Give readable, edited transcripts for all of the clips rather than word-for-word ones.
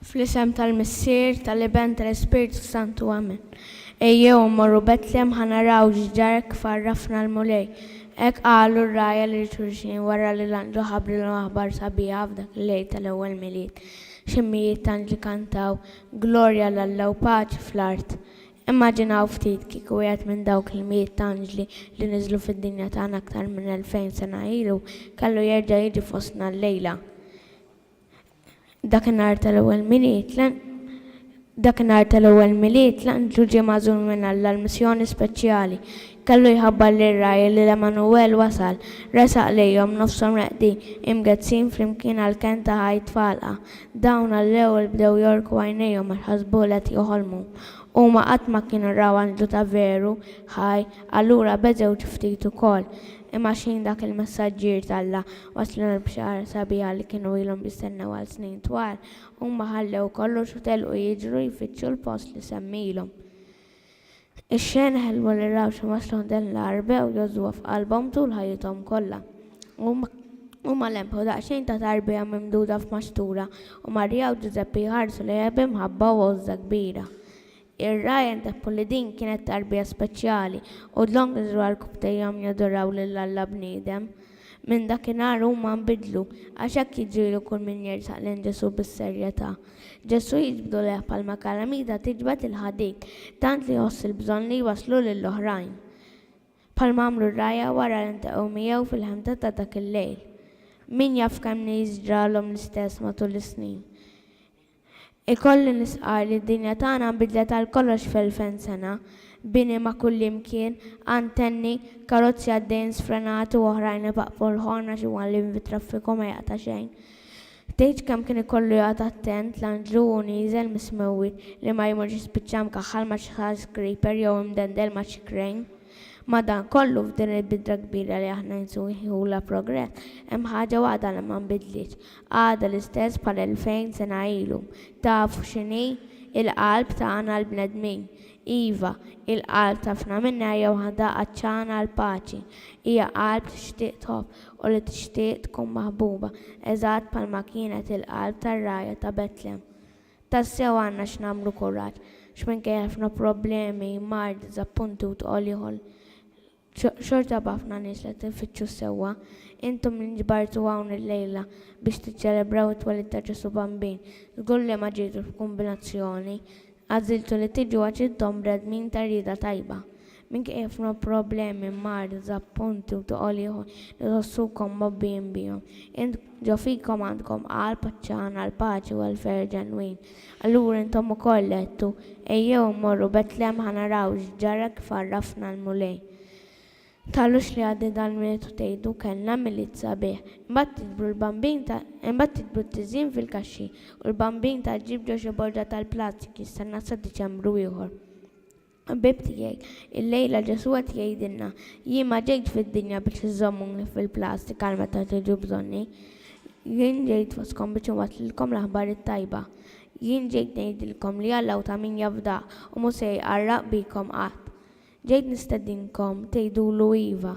Fl-isem tal-Missier, tal-Iben, tal-Ispiritu Santu, amen. Ejjew mmorru Betlem ħanaraw ġġar kif għarrafna l-mulej. Ek qalu r-raja li xulxin wara li l-għandu ħabru l-aħbar sabiħa f'dak il-lejl tal-ewwel miliet. Ximmijiet tanġli kantaw, glorja l-Alla u paċi fl-art. Immaġinaw ftit kieku wieħed minn dawk il-mijiet tanġli li niżlu fid-dinja tagħna aktar minn 2000 sena ilu kellu jerġa' jiġi fostna l-lejla. Dakinhar tal-ewwel miliet l-anġlu ġie magħżul minn Alla l-missjoni speċjali. Kellu jħabbar lir-raj li l-Emanuel wasal, resaq lejhom nofshom reqdin imgezzin flimkien għall-kien ta' ħajt falqa. Dawn għall-ewwel bdew jorku għajnejhom għax ħasbu qed joħolmu. Huma qatt ma kienu raw anġlu ta' veru ħaj, allura bedew ftit ukoll. Imma xin dak il-messaġġier tal-Alla waslu l-bxara sabiħa li kienu ilhom jistennew għal snin twal, huma ħallew kollox u telqu jiġru jfittxu l-post li semmilhom. Ix-xena ħelmu li raw xi waslu din l-arbew jożwa f'qalbhom tul ħajjithom kollha. Huma lempħu daqsxejn ta' tarbija mimduda f'maxtura u Marija u Ġuseppi ħarsu li b'imħabba għoża kbira. Ir-raj nteppu li din kienet tarbija speċjali u dlong iżru għall-kubtejhom jadoraw lill-Alla bniedem. Minn dakinhar huma nbidlu għax hekk jiġielu kull min jersaq lejn Ġesu bis-serjetà. Ġesu jiġbdu leħ bħalma kalamita tiġbed il-ħadik tant li jħoss il-bżonn li jwasslu lill-oħrajn. Bħalma għamlu r-rajja wara li ntaqgħu miegħu fil-ħemta ta' dak il-lejl. Min jaf kemm nies ġralhom l-istess matul is-snin. Ikolli nisqar li d-dinja tagħna nbidlet għal kollox fil-2000 sena, bini ma' kullimkien, antenni, karozzi għaddejn sfrenati u oħrajn ibaqfu l-ħorna xi għallim fit-traffiku ma jaqta' xejn. Tgħid kemm kien ikollu jgħat attent l-anġlu u nieżel mismewwit li ma jmurx jispiċċa mkaħħal ma' xi skyscraper jew imdendel ma' xi crane. Madankollu f'din il-bidra kbira li aħna nsuħula progress, hemm ħaġa waħda li ma nbidlitx. Għadha l-istess bħal 2000 sena ilu. Tafu x'inhi? Il-qalb tagħna l-bnedmin. Iva, il-qalb tafna minnha jew waħda qaċċana l-paċi. Hija qalb tixtieq tħobb u li tixtieq tkun maħbuba, eżatt bħalma kienet il-qalb tar-rajja ta' Betlem. Tassew għandna x'nagħmlu kuraġġ, x'minkejja ħafna problemi, mard, diżappunti u tqol ieħor. Xorta b'ħafna nies li tinfittxu sewwa, intom li nġbartu hawn il-lejla biex tiċċelebraw it-twelid ta' Ġesu Bambin. Żgur li ma ġejtu f'kombinazzjoni, għażiltu li tiġu għax intom bredmin ta' rieda tajba. Minkejja ħafna problemi, mard, diżappunti u tqol ieħor li tħossukom mobbijin bihom. Ġo fikom għandkom qalb paċċana l-paċi u l-fer ġenwin. Allura intom ukoll għedtu ejjew mmorru Betlem ħanaraw x'ġara kif għarrafna l-mulej. Tallux li għaddi dal-minutu tgħidu kellna miliet sabiħ. Imbagħad tidbru t-tiżjin fil-kaxxi u l-bambin taġġib ġo xi borġa tal-plastik jistenna sa Diċembru ieħor. Bib tiegħek, il-lejla Ġesu qed jgħidilna jien ma ġejtx fid-dinja biex iżommuni fil-plastik għal meta tiġu bżonni. Jien ġejt foskom biex inwasslilkom l-aħbar it-tajba. Jien ġejt ngħidilkom li Alla ta' min jafdaq u mhux se jqarraq bikom qatt. Ġejt nistedinkom tgħidulu iva,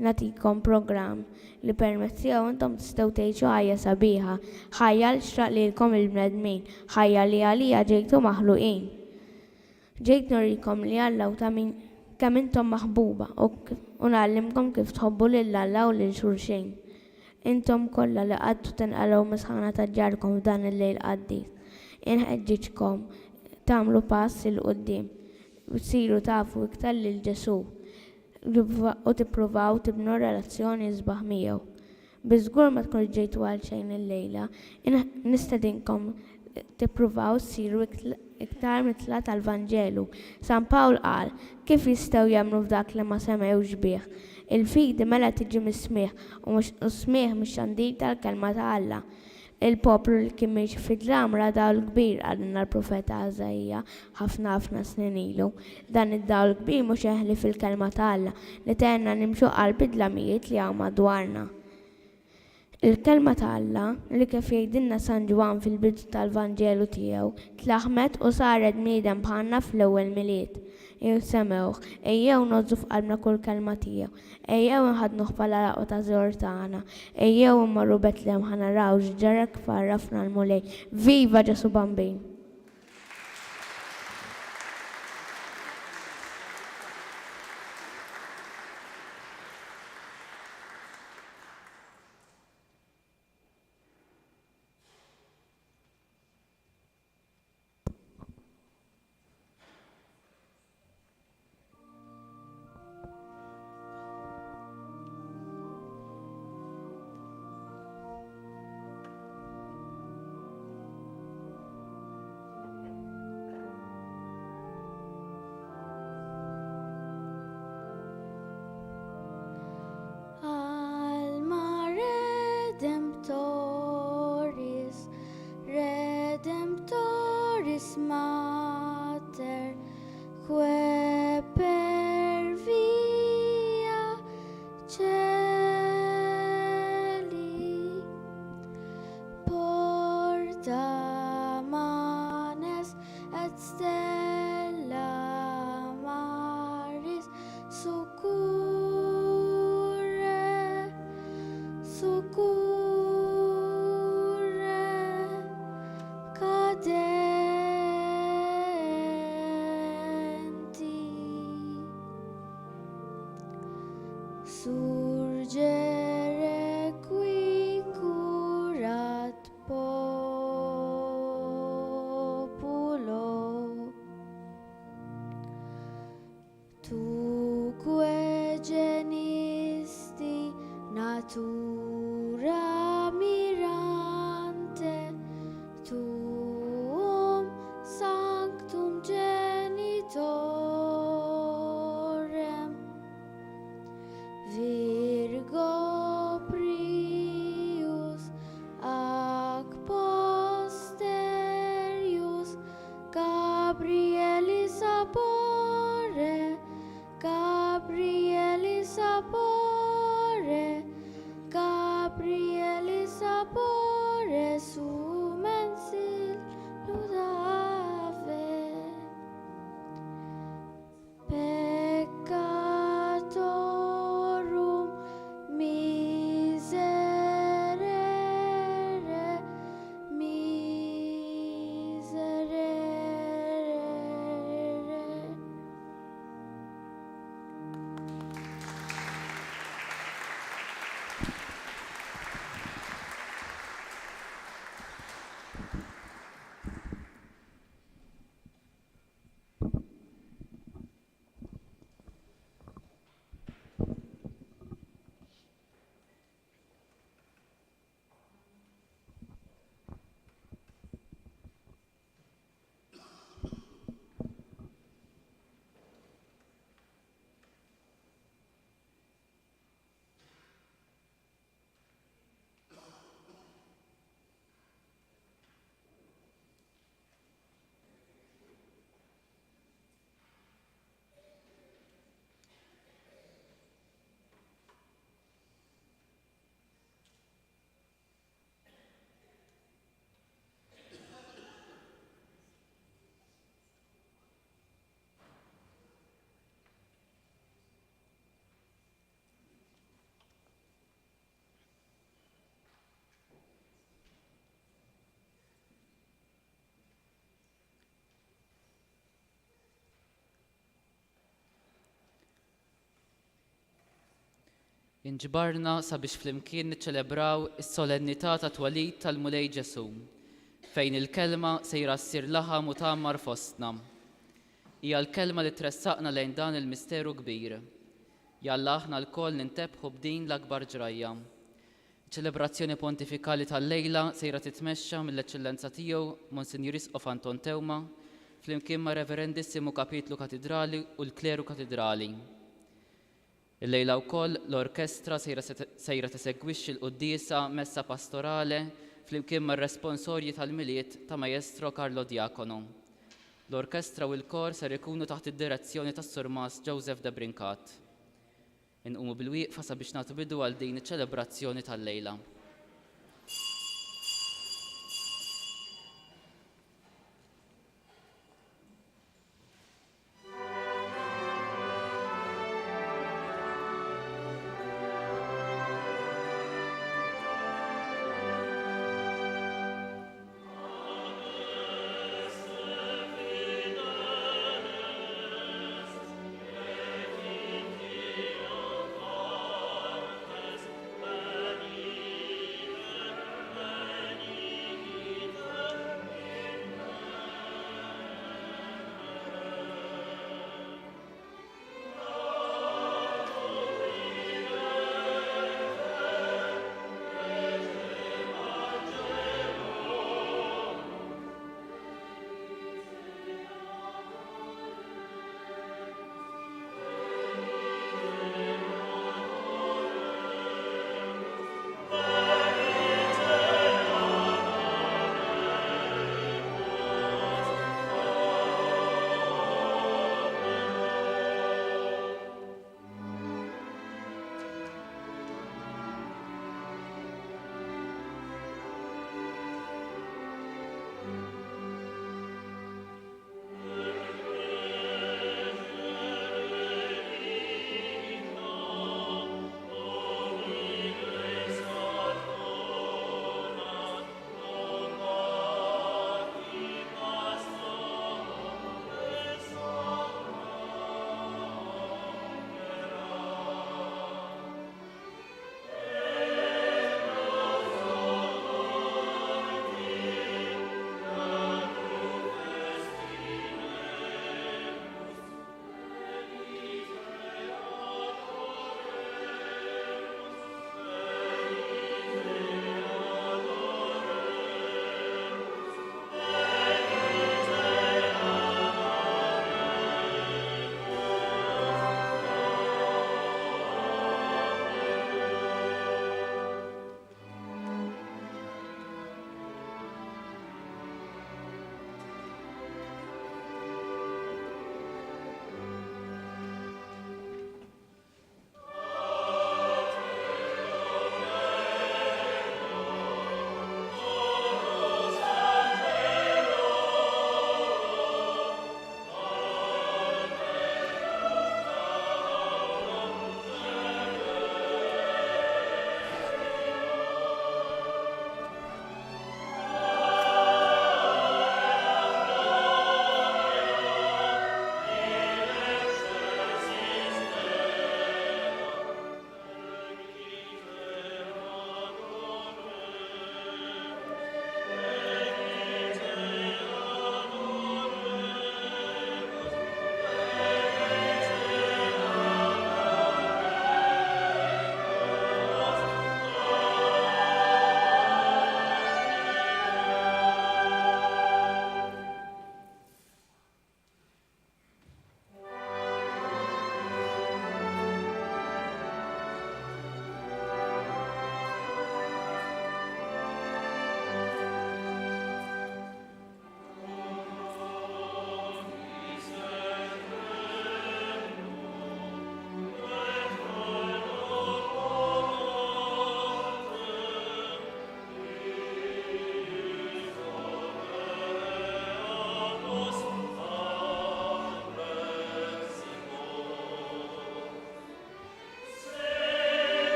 nagħtikom programm li permezz tiegħu intom tistgħu tgħixu ħajja sabiħa, ħajja li xtraq lilkom il-bnedmin, ħajja li għalija ġejtu maħluqin. Ġejt nurikom li Alla u ta' min kemm intom maħbuba u nagħallimkom kif tħobbu lill-Alla u lil xulxin. Intom kollha li qadtu tinqalgħu misħana ta' ġarkom f'dan il-lejl qaddis. Inħeġġiġkom tagħmlu pass il quddiem siru tafu iktar lil Ġesu u tippruvaw tibnu relazzjoni sbaħ miegħu. Biżgur ma tkunx ġejtu għal xejn il-lejla, nistedinkom tippruvaw siru iktar mitla tal-Vanġelu. San Pawl qal kif jistgħu jagħmlu f'dak li ma semgħux bih. Il-fidi mela tiġi mis-smigħ u smigħ mix-xandir tal-kelma ta' Alla. Il-poplu li kien mexi fid-dram ra dawl kbir għalna l-profeta Eżajja ħafna snin ilu. Dan id-dawl kbir mhux jeħli fil-kelma ta' Alla li tenna nimxu qalb id-dlamijiet li hawn madwarna. Il-kelma ta' Alla li kif jgħidilna San Ġwan fil-bidu tal-Vanġelu tiegħu tlaħmet u saret bniedem bħalna fl-ewwel miliet. Semewh, ejjew nodżu f'qalbna kull kelma tiegħu, ejjew inħadnuh bħala laqgħa ta' żor tagħna, ejjew immorru Betlehem ħanaraw x'ġara kif għarrafna l-mulej. Viva Ġesu Bambin! Redemptoris Mater, que per via celi porta manes et stella maris succurre cadenti, surgere qui curat populo, tuque genisti natura mirante, tuum sanctum genitorem, Virgo prius ac posterius Gabrielis sapore, Gabrielis sapore, Gabrielis sapore sumensil ludave. Peccatorum miserere, miserere. Inġbarna sabiex flimkien niċċelebraw is-solennità ta' twalid tal-Mulej Ġesu, fejn il-kelma sejra ssir laħam u tagħmar fostna. Hija l-kelma li tressaqna lejn dan il-misteru kbir. Jalla aħna lkoll nintebħu b'din l-akbar ġrajja. Ċelebrazzjoni pontifikali tal-lejla sejra titmexxa mill-eċċellenza tiegħu Monsignor Isqof Anton Tewma flimkien ma' Reverendissimu Kapitlu Katedrali u l-Kleru Katedrali. Il-lejla wkoll l-orkestra sejra tisegwixxi l-quddiesa messa pastorale flimkien mar-responsorji tal-miliet ta' Maestro Carlo Diacono. L-orkestra u l-kor ser ikunu taħt id-direzzjoni tas-Sur Mas Joseph de Brincat. Inqumu bil-wieqfa sabiex nagħtu bidu għal din iċ-ċelebrazzjoni tal-lejla.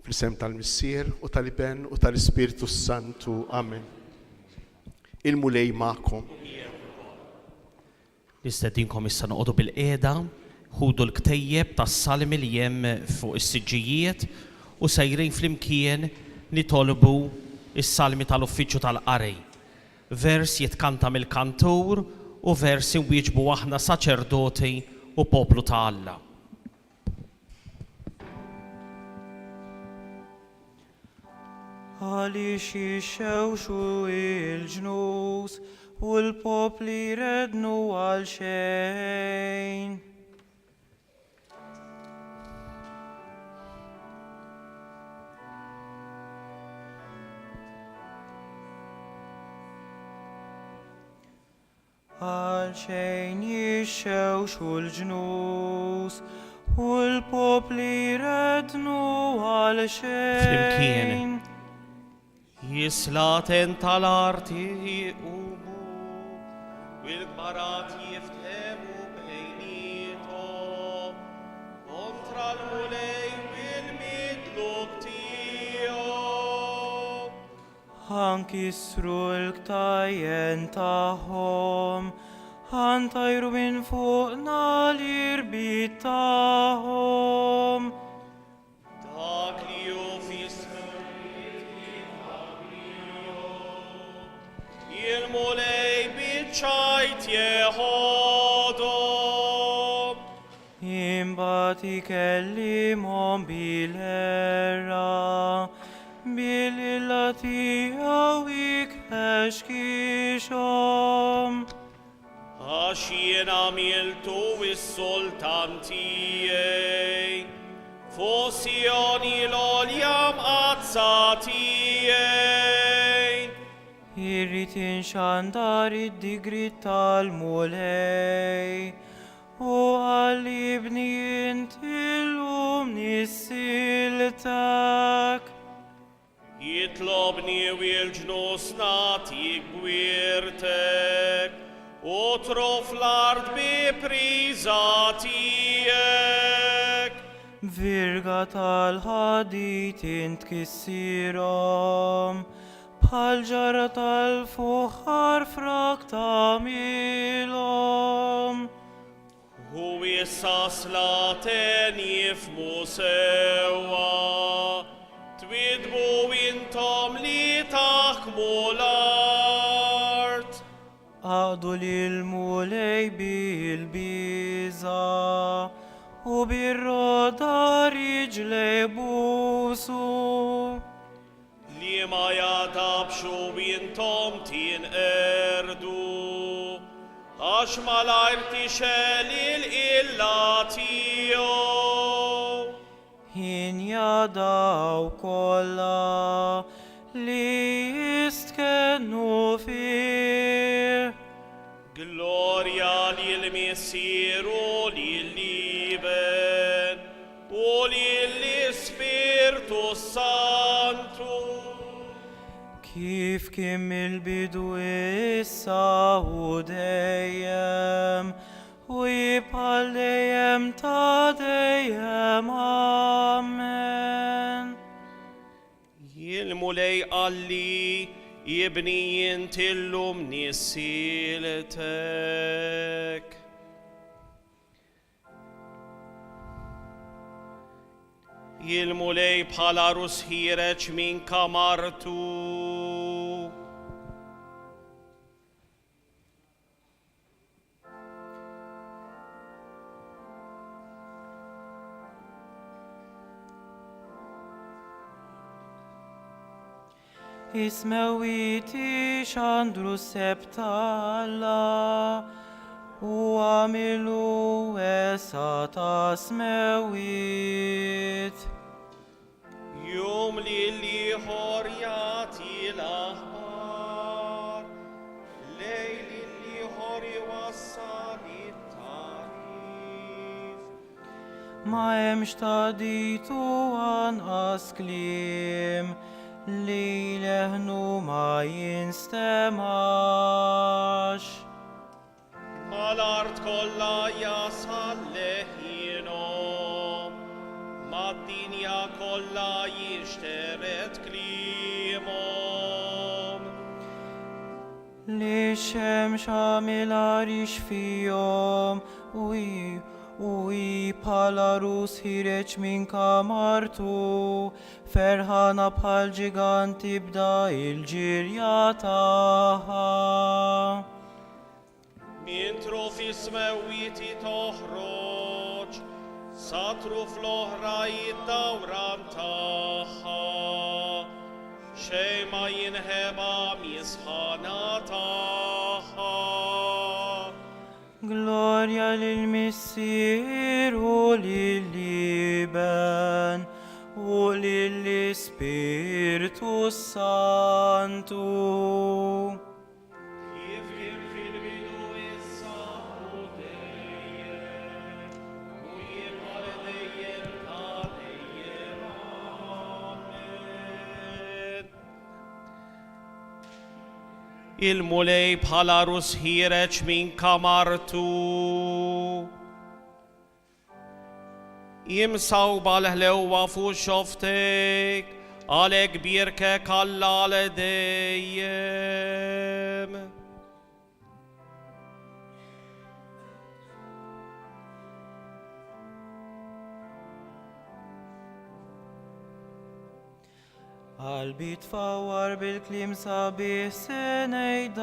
Fl-isem tal-Missier u tal-Iben u tal-Ispiritu Santu. Amen. Il-mulej ma'kom. Nistedinkom issa noqogħdu bil-qiegħda, ħudu l-ktejjeb tas-salmi li hemm fuq is-siġġijiet u sejrin flimkien nitolbu is-salmi tal-uffiċċju tal-qari. Vers jitkanta mill-kantur u vers inwieġbu aħna saċerdoti u poplu ta' Alla. Għaliex jixxewxu il-ġnus u l-popli rednu għal xejn. Għal xejn jixxewxu l-ġnus u l-popli rednu għal xejn. Flimkien. Jislaten tal-arti jiqumu, u l-kbarat jiftemu bejnietom, kontra l-mulej bil-midluk tiegħu. Ħankisru l-ktajjen tagħhom, ħantajru minn fuqna l-irbit tagħhom. Dak li hu il-mulej biċċajt jeħodhom. Imbagħad ikellimhom bil-ħerra, bil-illa tiegħu jikħexkixhom. Għax jien għamiltu is-sultan tiegħi, fuq Sjoni l-għolja mqazza tiegħi. Irrid inxandar id-digrit tal-mulej u għal-ibni jintillum nissiltak. Jitlobni u l-ġnus natik gwirtek u trof l-art bi priża tiegħek. Virga tal-ħadit int kissirhom, bħal ġara tal-fuħar frak tagħmilhom. U issa slaten jifmu sewwa, twidbu intom li taħkmu l-art. Għaqdu lil-mulej bil-biża u bir-roda riġlej busu. Li ma jadabxu intom tinqerdu, għax malajr tixel il-illa tiegħu. Injadaw kollha li jistkennu fih. Glorja lill-Missieru lill-Liben u lill-Ispirtu Santu. Kif kim il-bidu issa u dejjem u jibqal dejjem ta' dejjem. Amen. Il-mulej għalli jibni jintillum nissiltek. Il-mulej bħala rus ħireġ minn kamartu. Ismewiti xandru sebtalla u għamilu esa ta' smewit. Jum li ħorjati l-aħbar, lejli li ħori wassali tarif. Ma hemmx taditu anqas kliem li leħnu ma jinstemax. Mal-art kolla jasal leħinom, ma dinja kolla jishteret klimom. לשם שמלריש fijom, ui palarus hireċ min kamartu, ferħana bħal ġigant tibda il-ġirja taħħa. Mintru fismewiti toħroġ, satru fl-oħra jiddawran taħħa, xej ma jinħeba misħana taħħa. Gloria lil-Missir u lil-Liben u lill-Spiritu Santu. Kif kien fil-bidu issa u dejjem, u jibqal dejjem ta' dejjem. Amen. Il-mulej bħala rus ħireċ min kamartu. Jimsawba l-ħlewa fu xoftek, għalek birkek alla l-dejjem. Qalbi tfawwar bil-klim sabiħ senejdan,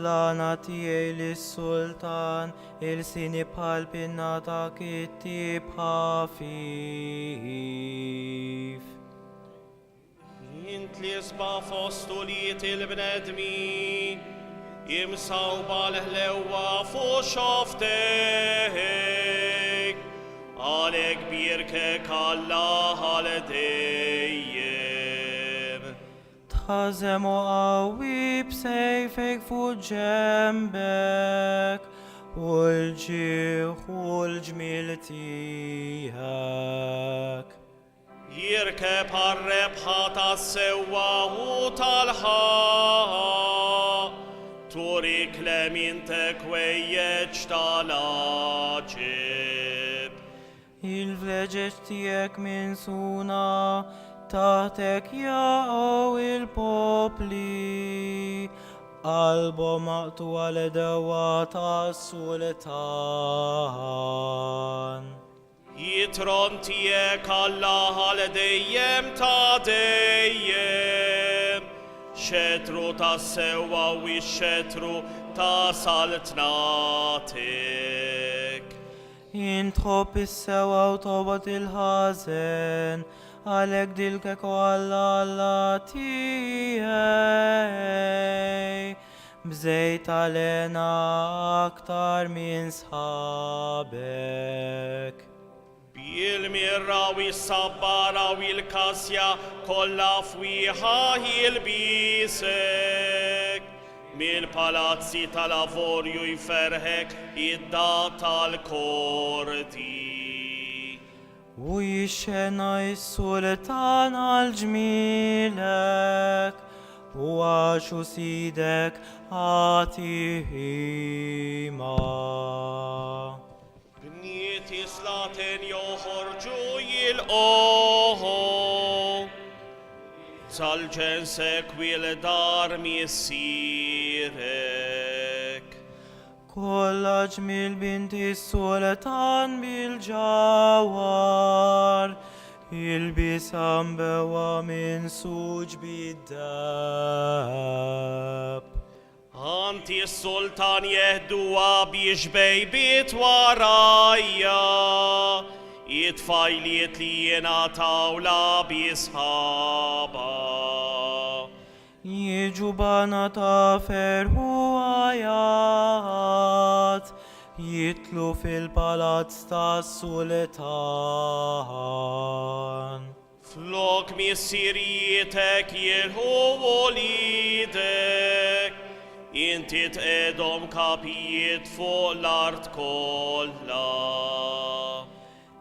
lana tiegħi lis-sultan, il-sini bħal pinna ta' kittib ħafif. Int li sba fostuliet il-bnedmin, jimsawba l-ħlewa fu xoftek, għalek birkek Allah għal-dejjem. Tħazem u qawwi b'sejfek fuq ġembek, u l-ġieħ u l-ġmil tiegħek. Jirkeb għal-rebħa tas-sewwa u tal-ħaq, turik lemintek wejjeġ tal-aġib. Il-vleġeġ tiegħek minn suna, taħtek jaqgħu il-popli, qalbhom maqtu għal-dewa tas-sultan. Jitron tiegħek Allah għal-dejjem ta' dejjem, xetru tas-sewwa u x-xetru ta' saltnatek. Intħobb is-sewa u tobat il-ħażen, għalhekk dilkek u Alla tiegħi, bżejt għalena aktar minn sħabek. Bil-mirra u s-sabbara u l-kasja kollha fwiħa jilbisek, mill-palazzi tal-avorju jferħek id-da tal-korti. U jixxena is-sultan għal-ġmilek, u għaxu sidek għatihima. Bniet islaten joħorġu jilqoħu, tal-ġensek wil-dar missirek. Kolla ġmil binti sultan bil-ġawar, il-bisam bewa min suġ bid-dab. Anti s-sultan jehduwa biex bejbit warajja, it-fajliet li jena tawla bisħaba. Jiġu bana ta' ferħu għajat, jitlu fil-palazz ta' sultan. Flok missirietek jilħu wolidek, inti t'edhom kapijiet fuq l-art kollha.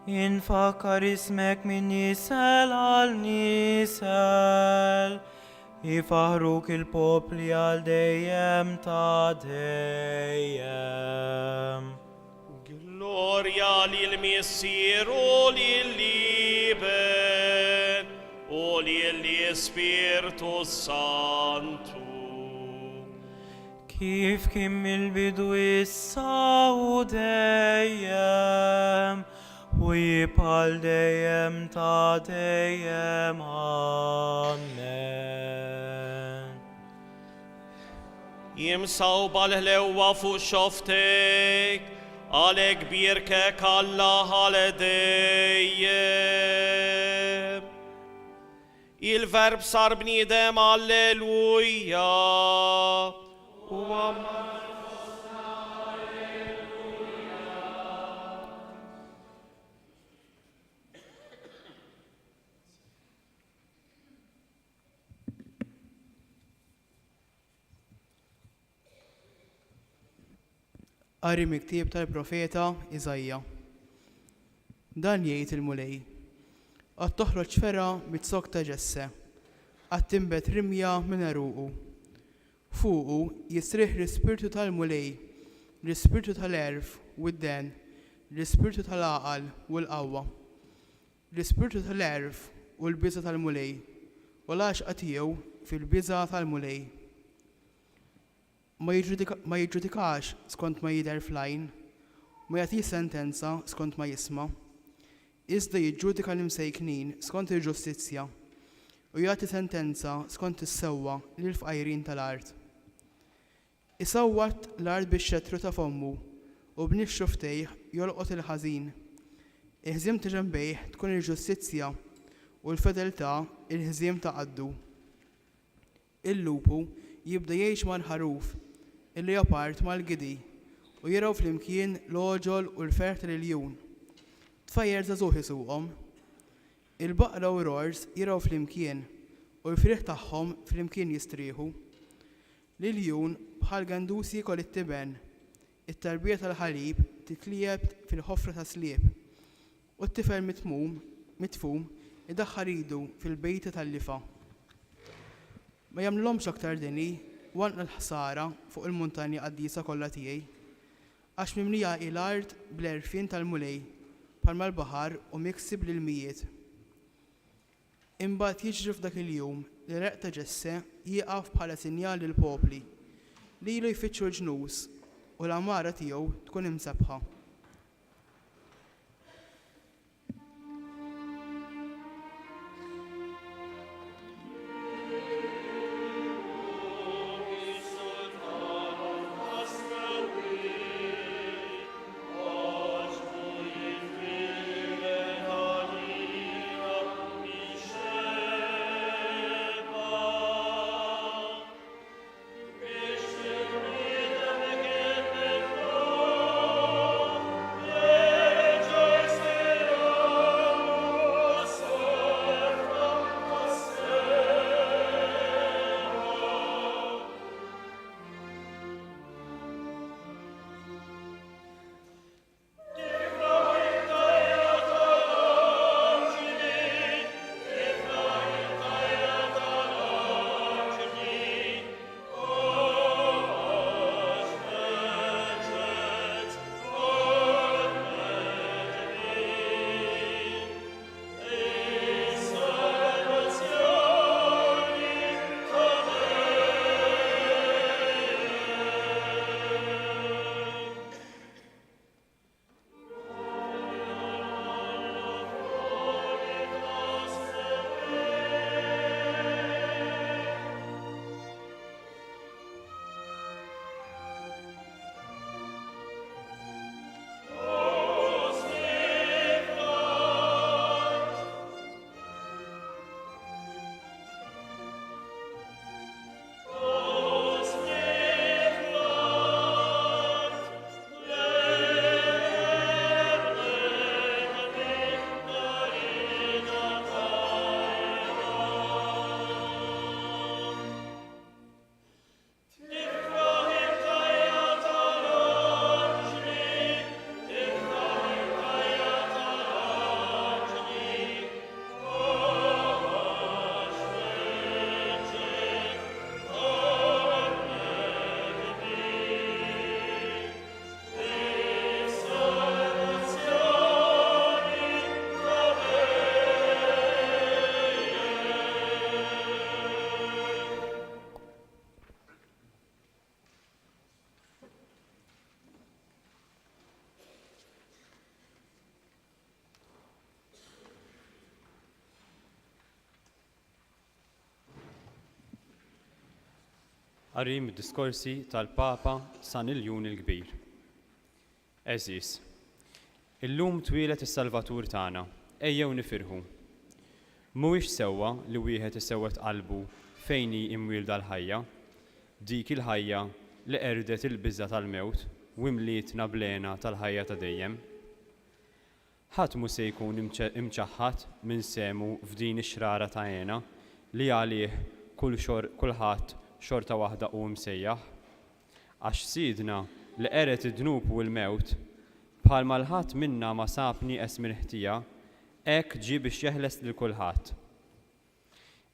Infakkar ismek min nisel għal nisel, ifaħruk il-popli għal dejjem ta' dejjem. Gloria gloria lil Messier o lil Liebe o lil Spiritus Sanctus. كيف كم البدو issa u dejjem u jibqal dejjem ta' dejjem. Amen. Jimsaw bal-ħlewa fuq xoftek, għalek birkek Allah għal dejjem. Il-verb sar bniedem, alleluja. Qari miktib tal-profeta Iżajja. Dan jgħid il-mulej. Għad toħroġ fera mit-sok ta' ġesse, għad timbet rimja minn eruqu. Fuqu jisriħ l-ispirtu tal-mulej, l-ispirtu tal-erf u d-den, l-ispirtu tal-aqal u l-qawwa, l-ispirtu tal-erf u l-biża tal-mulej, u l-għaxqa tiegħu fil-biża tal-mulej. Ma jiġġudikax skont ma jidher fl-għajn, ma jagħti sentenza skont ma jisma', iżda jiġġudika l-imsejknin skont il-ġustizzja u jagħti sentenza skont is-sewwa lill-fqajrin tal-art. Isawwat l-art bix-xettru ta' fommu u b'nixxu ftejh jolqot il-ħażin. Il-ħżiem ta' ġenbejh tkun il-ġustizzja u l-fedeltà il-ħżiem ta' qaddu. Il-lupu jibda jgħix mal-ħaruf, il-leopard mal-gidi u jiraw flimkien l-oġol u l-fer tal-iljun. Tfajjer żagħżugħ isuqhom. Il-baqra u r-rors jiraw flimkien u l-friħ tagħhom flimkien jistrieħu. L-iljun bħal gandusi jikol it-tiben, it-tarbija tal-ħalib titlieb fil-ħofra ta' slieb u t-tifel mitfum idaħħar idu fil-bejta tal-lifa. Ma jagħmluhomx aktar dini wanqna l-ħsara fuq il-muntanja qaddisa kollha tiegħi għax mimlija l-art bl-erfien tal-mulej bħalma l-baħar u miksib l-mijiet. Imbagħad jiġri f'dak il-jum li req ta' ġesse jieqaf bħala sinjal lill-popli li ilu jfittxu l-ġnus u l-amara tiegħu tkun imsebħa. Qarim id-diskorsi tal-Papa San Iljun il-Kbir. Eżis, illum twilet is-Salvatur tagħna, ejjew nifirħu. Mhuwiex sewwa li wieħed isewwet qalbu fejn hi imwielda l-ħajja, dik il-ħajja li qerdet il-biża tal-mewt u imlietna blena tal-ħajja ta' dejjem. Ħadd mhu se jkun imċaħħad minn semu f'din ix-xrara ta' għena li għalih kulħadd xorta waħda u msejjaħ. Għax sidna li qeret id-dnub u l-mewt bħalma l-ħadd minna ma sabni esmin ħtija, hekk ġie biex jeħles lil kulħadd.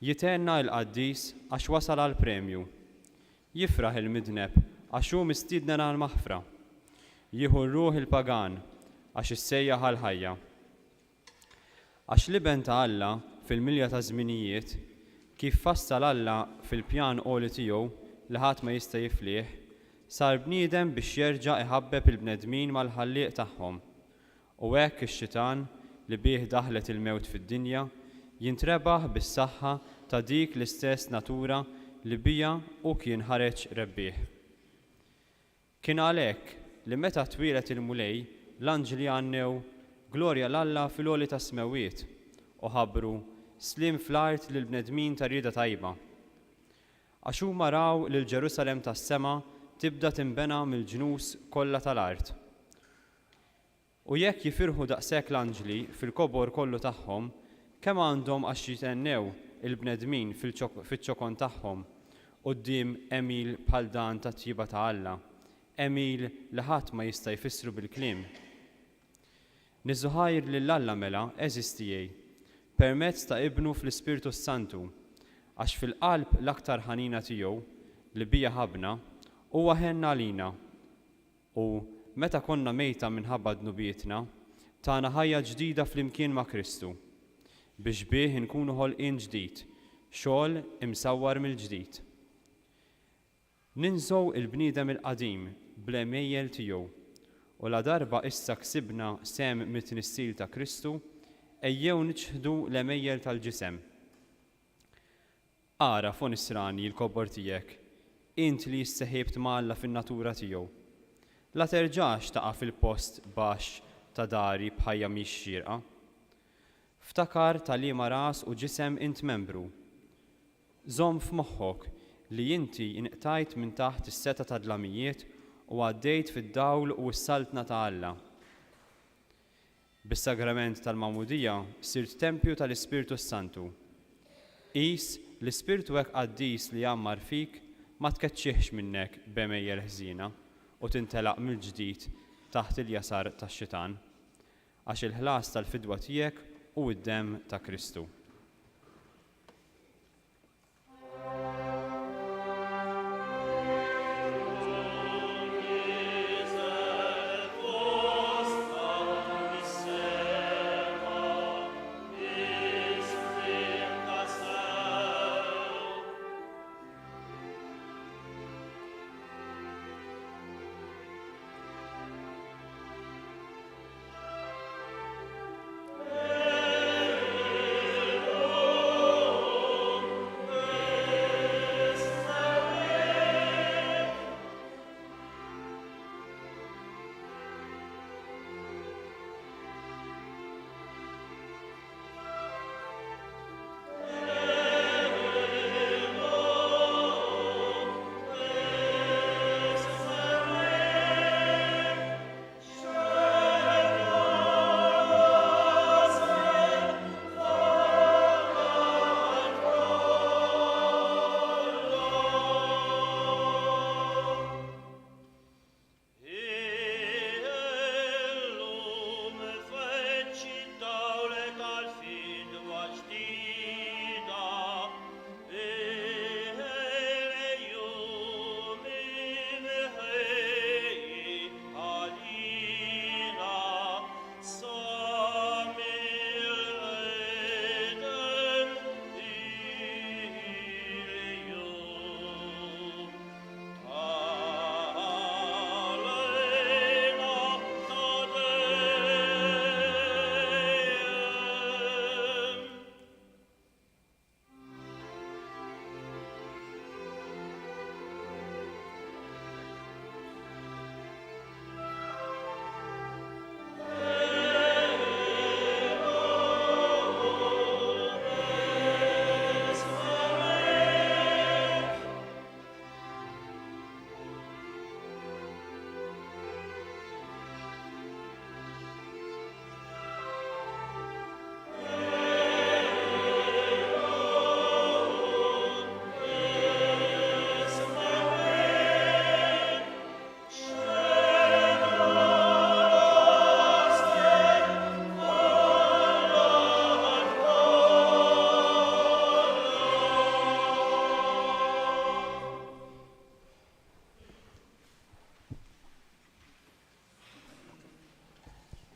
Jitenna l-qaddis għax wasal għal premju. Jifraħ il-midneb għax hu mistiedna għal maħfra. Jieħu r-ruħ il-pagan għax issejjaħ għal ħajja. Għax liben ta' Alla fil-milja ta' żminijiet kif fassal Alla fil-pjan qoli tiegħu li ħadd ma jista' jiflih, sar bniedem biex jerġa' iħabbeb il-bnedmin mal-ħallieq tagħhom. U hekk ix-xitan li bih daħlet il-mewt fid-dinja jintrebaħ bis-saħħa ta' dik l-istess natura li bija u kien ħareġ rebbieħ. Kien għalhekk li meta twilet il-mulej l-anġli għannew glorja l-Alla fil-għoli ta' smewiet u ħabbru slim fl-art lill-bnedmin ta' rieda tajba. Għax huma raw li l-Ġerusalemm tas-sema tibda tinbena mill-ġnus kollha tal-art. U jekk jifirħu daqshekk l-anġli fil-kobor kollu tagħhom, kemm għandhom għax jitennew il-bnedmin fiċ-ċokon tagħhom quddiem emil bħal dan ta' tjiba ta' Alla, emil li ħadd ma jista' jfissru bil-kliem. Niżuħajr lill-Alla mela eżistijej permezz ta' ibnu fl-Ispirtu Santu, għax fil-qalb l-aktar ħanina tiegħu li bija ħabna huwa ħenna għalina u meta konna mejta minħabba dnubietna tagħna ħajja ġdida flimkien ma' Kristu biex bih inkunu ħolqien ġdid, xogħol imsawwar mill-ġdid. Ninżgħu il-bniedem il-qadim bl-emejjel tiegħu u la darba issa ksibna sem mit-tnissil ta' Kristu ejjew niċħdu l-emejjel tal-ġisem. Ara fon israni l-kobbor tiegħek, int li jisseħibt ma' Alla fin-natura tiegħu. La terġax taqa' fil-post baxx ta' dari bħajja mhix xierqa. Ftakar ta' liema ras u ġisem int membru. Żomm f'moħħok li inti inqtajt minn taħt is-seta ta' dlamijiet u għaddejt fid-dawl u s-saltna ta' Alla. Bis-sagrament tal-Magħmudija sirt tempju tal-Ispirtu Santu. Qis l-Ispirtu hekk qaddis li jammar fik ma tkeċċieħx minnek b'emejjel ħżiena u tintelaq mill-ġdid taħt il-jasar tax-xitan, għax il-ħlas tal-fidwa tiegħek u d-demm ta' Kristu.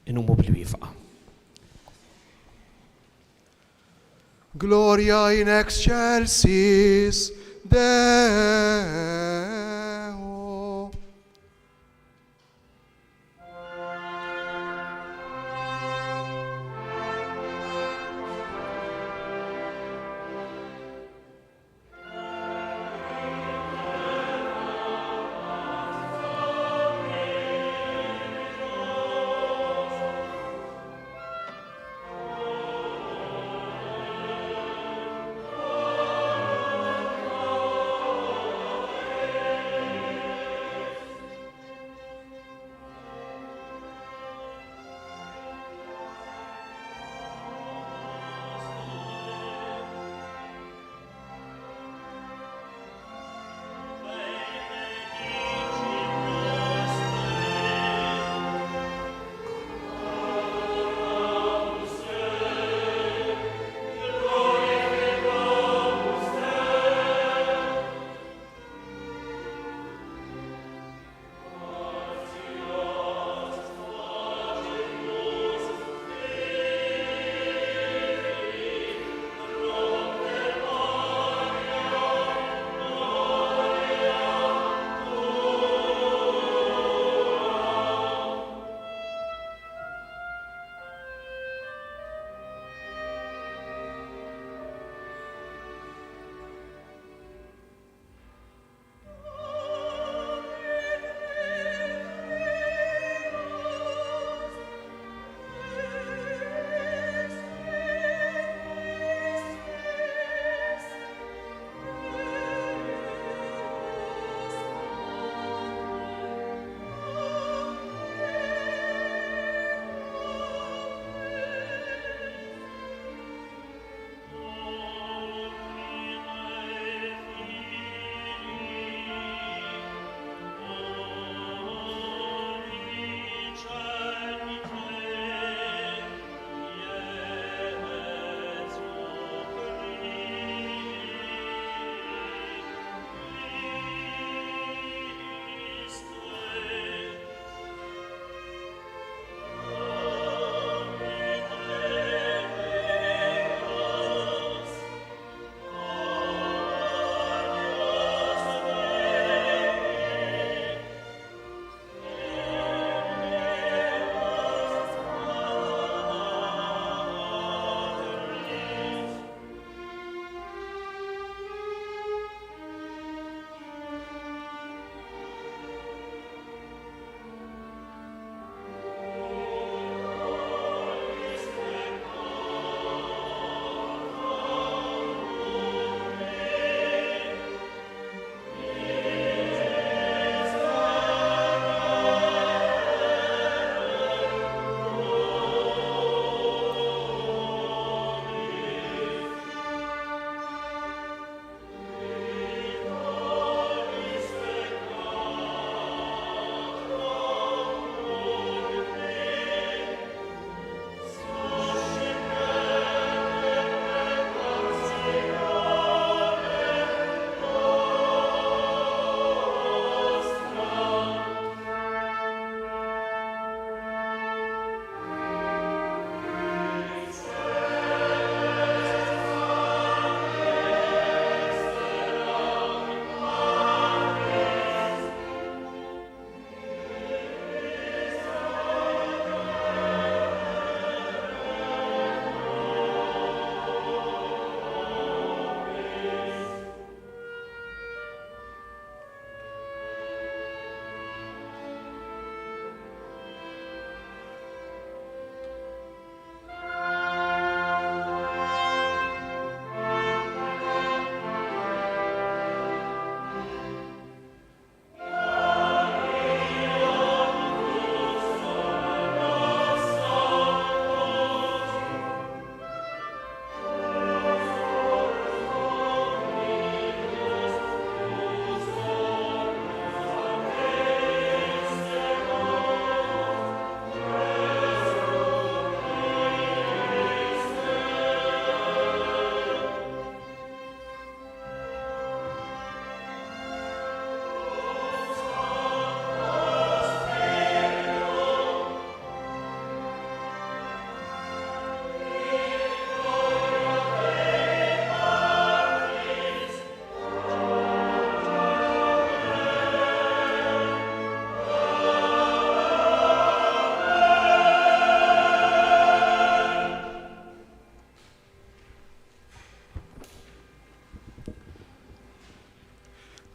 inumu bil-wifqa. Gloria in excelsis Deo.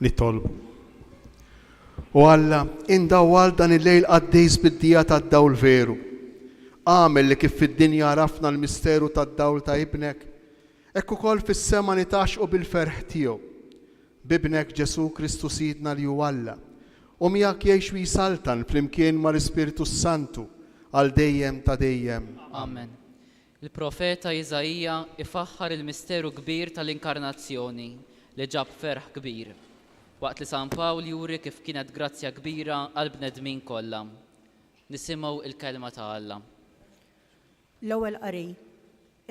nitolbu. U Alla, indawwal dan il-lejl għaddejs bid-dija tad-dawl veru. Għamel li kif fid-dinja rafna l-misteru tad-dawl ta' ibnek, hekk ukoll fis-sema nitaxqu bil-ferħ tiegħu. Bibnek Ġesu Kristu Sidna li hu Alla. U miegħek jgħix jisaltan flimkien mal-Ispiritu Santu għal dejjem ta' dejjem. Amen. Il-profeta Iżajija ifaħħar il-misteru kbir tal-inkarnazzjoni li ġab ferħ kbir. Waqt li San Pawl juri kif kienet grazzja kbira għal bnedmin kollha. Nisimgħu il-kelma ta' Alla. L-ewwel qari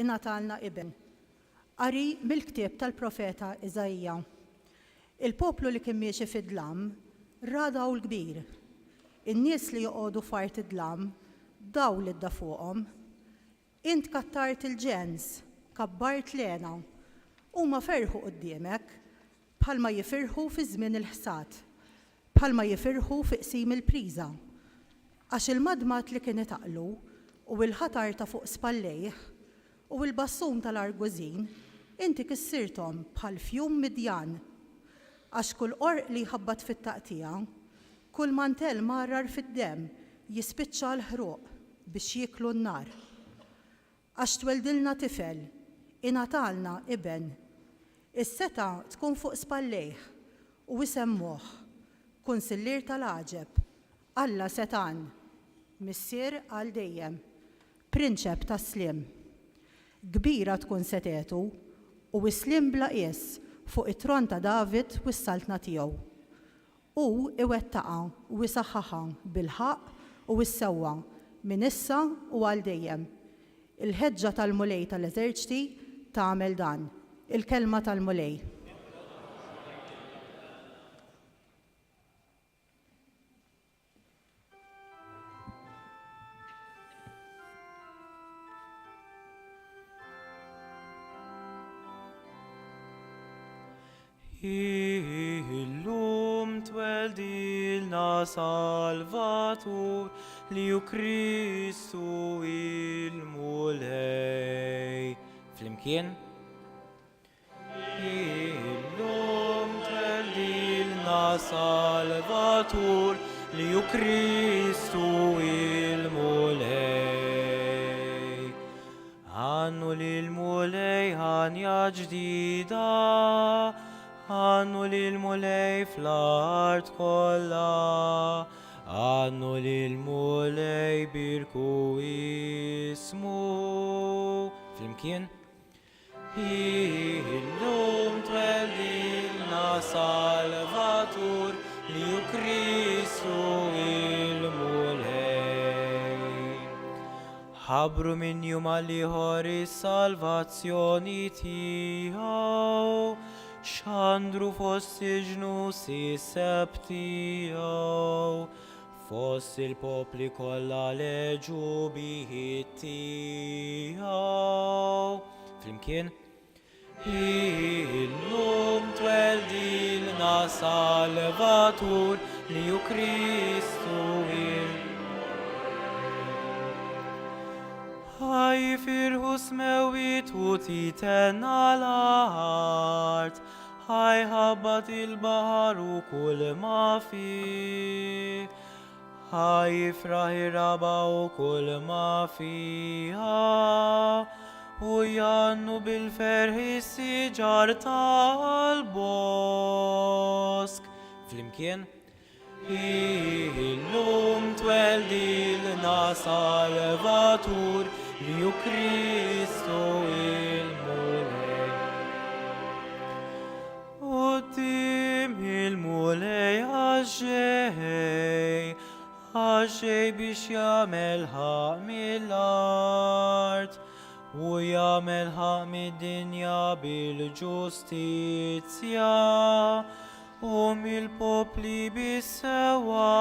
ingħatalna ibn. Qari mill-ktieb tal-profeta Iżajija. Il-poplu li kien miexi fid-dlam radaw l-kbir. In-nies li joqogħdu fart id-dlam daw li dda fuqhom. Int kattart il-ġens, kabbart lena, huma ferħu quddiemek bħalma jifirħu fi żmien il-ħsad, bħalma jifirħu fi qsim il-priża. Għax il-madmat li kien itaqlu u l-ħatar ta' fuq spallejh u l-bassum tal-argużin inti kissirthom bħal fjum midjan. Għax kull qorq li jħabbat fit-taqtija, kull mantel marrar fid-dem jispiċċa l-ħruq biex jieklu n-nar. Għax tweldilna tifel, ingħatalna iben, is-seta tkun fuq spallejh u isemmuh Kunsillier tal-Aġeb, Alla Setan, Missier għal dejjem, Prinċep tas-Slim. Kbira tkun setetu u slim bla qies fuq it-tron ta' David u s-saltna tiegħu. U iwettaqa u isaħħaħa bil-ħaq u s-sewwa minn issa u għal dejjem. Il-ħeġġa tal-mulej tal-eżerċti tagħmel dan. Il-kelma tal-mulej. Illum tweldilna Salvatur li hu Kristu il-mulej. Flimkien? Illum tweldilna Salvatur li hu Kristu il-mulej. Għannu lil-mulej ħanja ġdida, għannu lil-mulej fl-art kollha, għannu lil-mulej birku ismu. Flimkien? Illum tweldilna Salvatur li hu Kristu il-mulej. Ħabru minn jum għal ieħor is-salvazzjoni tiegħu, xandru fost siġnu siseb tiegħu, fost il-popli kollha leġu biħit tiegħu. Flimkien? Illum tweldilna Salvatur li hu Kristu Ħaj firħu smewit u titenna l-art, ħaj ħabbat il-bahar u kull ma fih, ħaj jifraħ ir-raba u kull ma fiha, u jannu bil-ferħ is-siġar tal-bosk. Flimkien? Illum tweldilna Salvatur li hu Kristu il-mulej. Qudiem il-mulej għaxġej biex jagħmel ħaq mill-art u jagħmel ħaq mid-dinja bil-ġustizzja u mill-popli bis-sewwa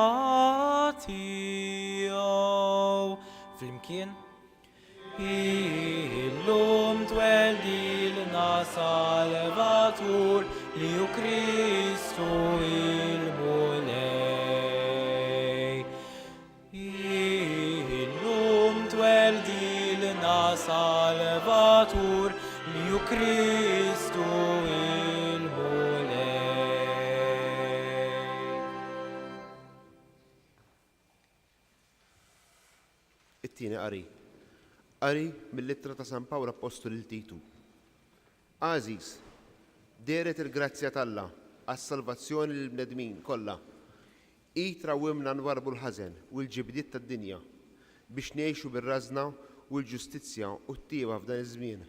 tiegħu. Flimkien? Illum tweldilna Salvatur li hu Kristu il-mulej. Illum tweldilna Salvatur li hu Kristu il-mulej. it-tieni qari. Qari mill-ittra ta' San Pawla Apostoli l-Titu. Għażiż, deret il-grazzja talla għas-salvazzjoni lill-bnedmin kollha. Trawwimna nwarbu l-ħażen u l-ġibdiet tad-dinja biex ngħixu bir-rażna u l-ġustizzja u t-tieba f'dan iż-żmien.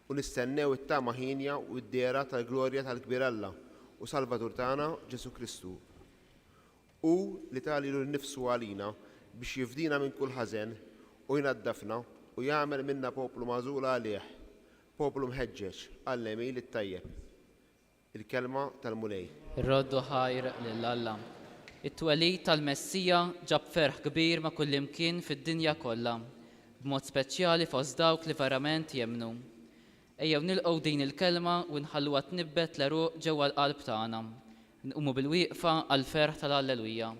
U nistennew it-tama ħinja u d-dera tal-glorja tal-Kbir Alla u Salvatur tagħna Ġesu Kristu. U li talilu nnifsu għalina biex jifdina minn kull ħażen u jnaddafna u jagħmel minna poplu magħżul għalih, poplu mħeġġeġ għall-emil it-tajjeb. Il-kelma tal-mulej. Ir-roddu ħajr lill-Alla. It-twelid tal-Messija ġab ferħ kbir ma' kullimkien fid-dinja kollha, b'mod speċjali fost dawk li verament jemnu. Ejjew nilqgħu din il-kelma u nħalluha tnibbet l-eruq ġewwa l-qalb tagħna. Nqumu bil-wieqfa għal ferħ tal-Alleluja.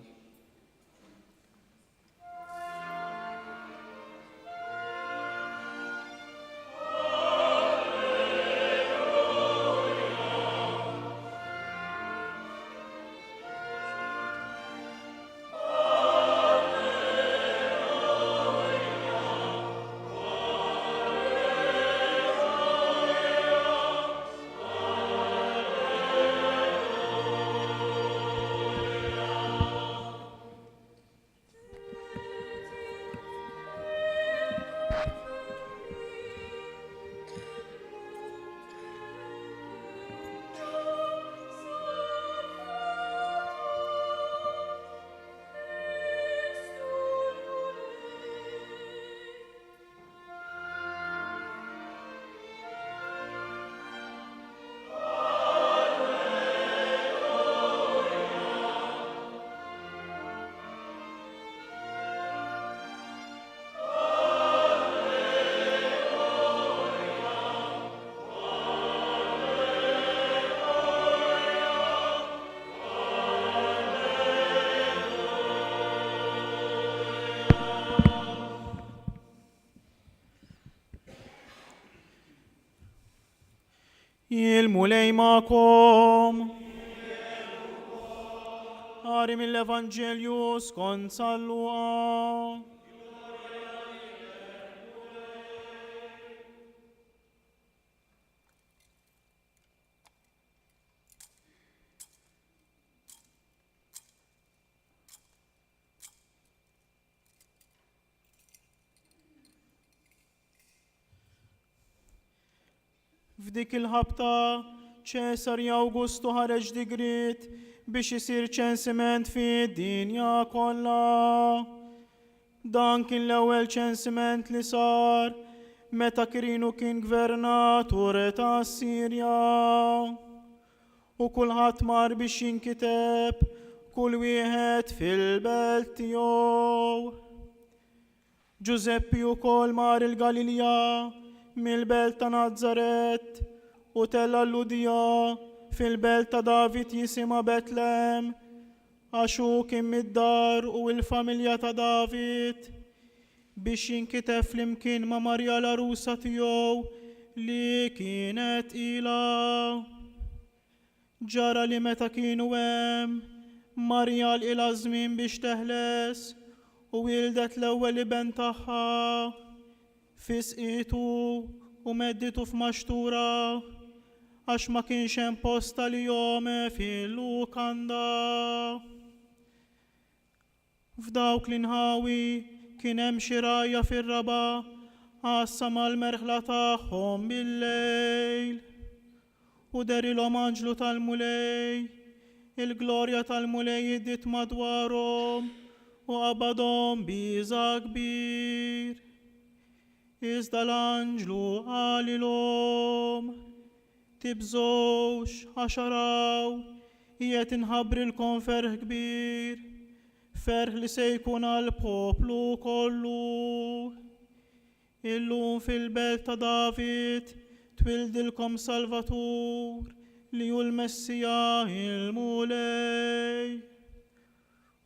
Il-mulej ma'kom. Għari mill-Evanġelju skont San Luqa. F'dik il-ħabta Ċesarju Awgustu ħareġ digrit biex isir ċensiment fid-dinja kollha. Dan kien l-ewwel ċensiment li sar meta Kirinu kien gvernatur ta' Sirja. U kulħadd mar biex jinkiteb kull wieħed fil-belt tiegħu. Giuseppi wkoll mar il-Galilja mill-belt ta' Nazaret u tella l-Ludija fil-belt ta' David jisima Betlem għaxu kien mid-dar u l-familja ta' David biex jinkiteb flimkien ma' Marja l-arusa tiegħu li kienet ila. Ġara li meta kienu hemm Marja l-ila żmien biex teħles u wildet l-ewwel iben tagħha fisqitu u medditu f'maxtura għax ma kienx hemm posta li jom fil-lukanda. F'dawk l-inħawi kien hemm xi rajja fir-raba għassa mal-merħla tagħhom bil-lejl u derilhom anġlu tal-mulej, il-glorja tal-mulej iddit madwarhom u qabadhom biża' kbir. Iżda l-anġlu għalilhom tibżgħux għax araw qiegħed inħabbrilkom ferħ kbir, ferħ li se jkun għall-poplu kollu. Illum fil-belt ta' David twildilkom Salvatur li hu l-Messija il-mulej.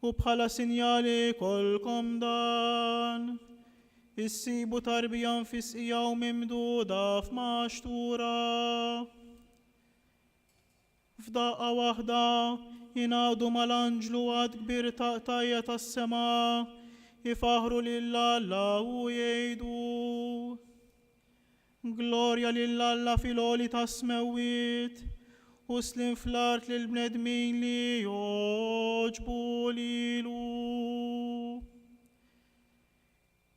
U bħala sinjali kolkom dan issibu tarbijan fisqija u mimduda f'maxtura. F'daqqa waħda jingħadu mal-anġlu għad kbir taqtajja tas-sema ifaħru lill-Alla u jgħidu Glorja lill-Alla fil-għoli tas-smewwiet u slim fl-art lill-bnedmin li joġbu lilu.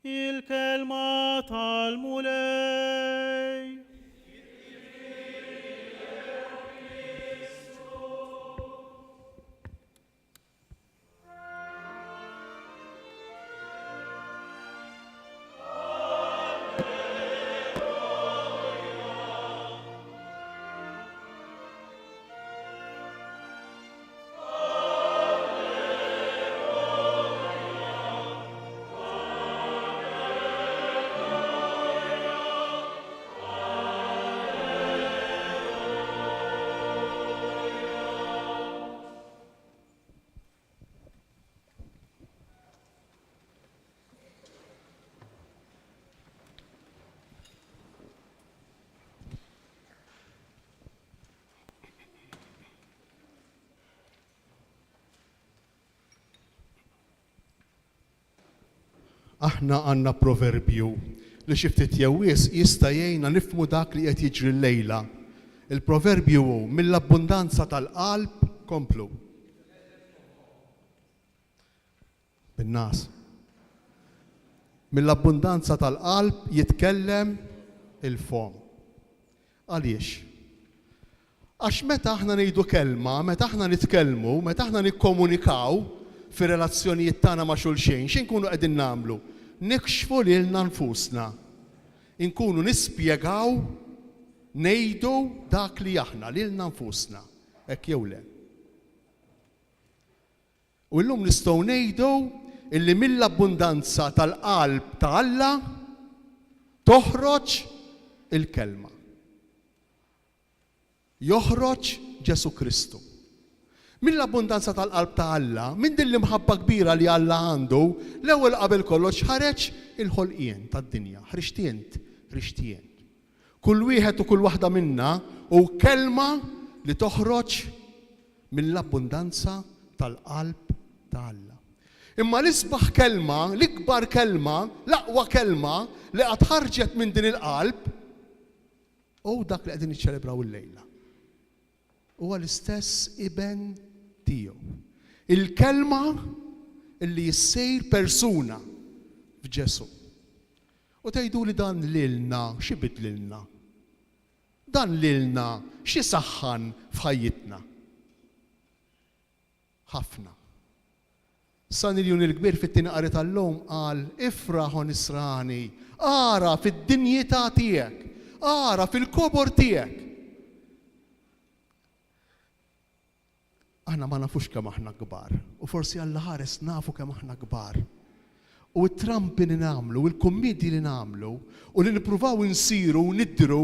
Il-kelma tal-mulej. Aħna għandna proverbju li xi ftit jewwies jista' jgħinna nifhmu dak li qed jiġri llejla. Il-proverbju hu mill-abbundanza tal-qalb komplu. Bin-nas. Mill-abbundanza tal-qalb jitkellem il-fom. Għaliex? Għax meta aħna ngħidu kelma, meta aħna nitkellmu, meta aħna nikkomunikaw fir-relazzjonijiet tagħna ma' xulxejn, x'inkunu qegħdin nagħmlu? Nikxfu lilna nfusna. Inkunu nispjegaw, ngħidu dak li aħna lilna nfusna. Hekk jew le. U llum nistgħu ngħidu illi mill-abbundanza tal-qalb ta' Alla toħroġ il-kelma. Joħroġ Ġesu Kristu. Mill-abbundanza tal-qalb ta' Alla, minn din l-imħabba kbira li Alla għandu, l-ewwel qabel kollox ħareġ il-ħolqien tad-dinja, ħriġtien. Kull wieħed u kull waħda minna u kelma li toħroġ mill-abbundanza tal-qalb ta' Alla. Imma l-isbaħ kelma, l-ikbar kelma, l-aqwa kelma li qed ħarġet minn din il-qalb u dak li qegħdin niċċelebraw illejla. Huwa l-istess iben tiegħu. Il-kelma li jissejr persuna f'Ġesu. U tgħidu li dan lilna xi bidlilna? Dan lilna xi saħħan f'ħajjitna? Ħafna. San il-jun il-kbir fit-tieni qari tal-lum qal ifraħu nisrani, ara fid-dinjità tiegħek, ara fil-kobor tiegħek. Aħna ma nafux kemm aħna kbar, u forsi Alla ħares nafu kemm aħna kbar. U t-trampi li nagħmlu, u l-kummedji li nagħmlu, u li nippruvaw insiru u nidru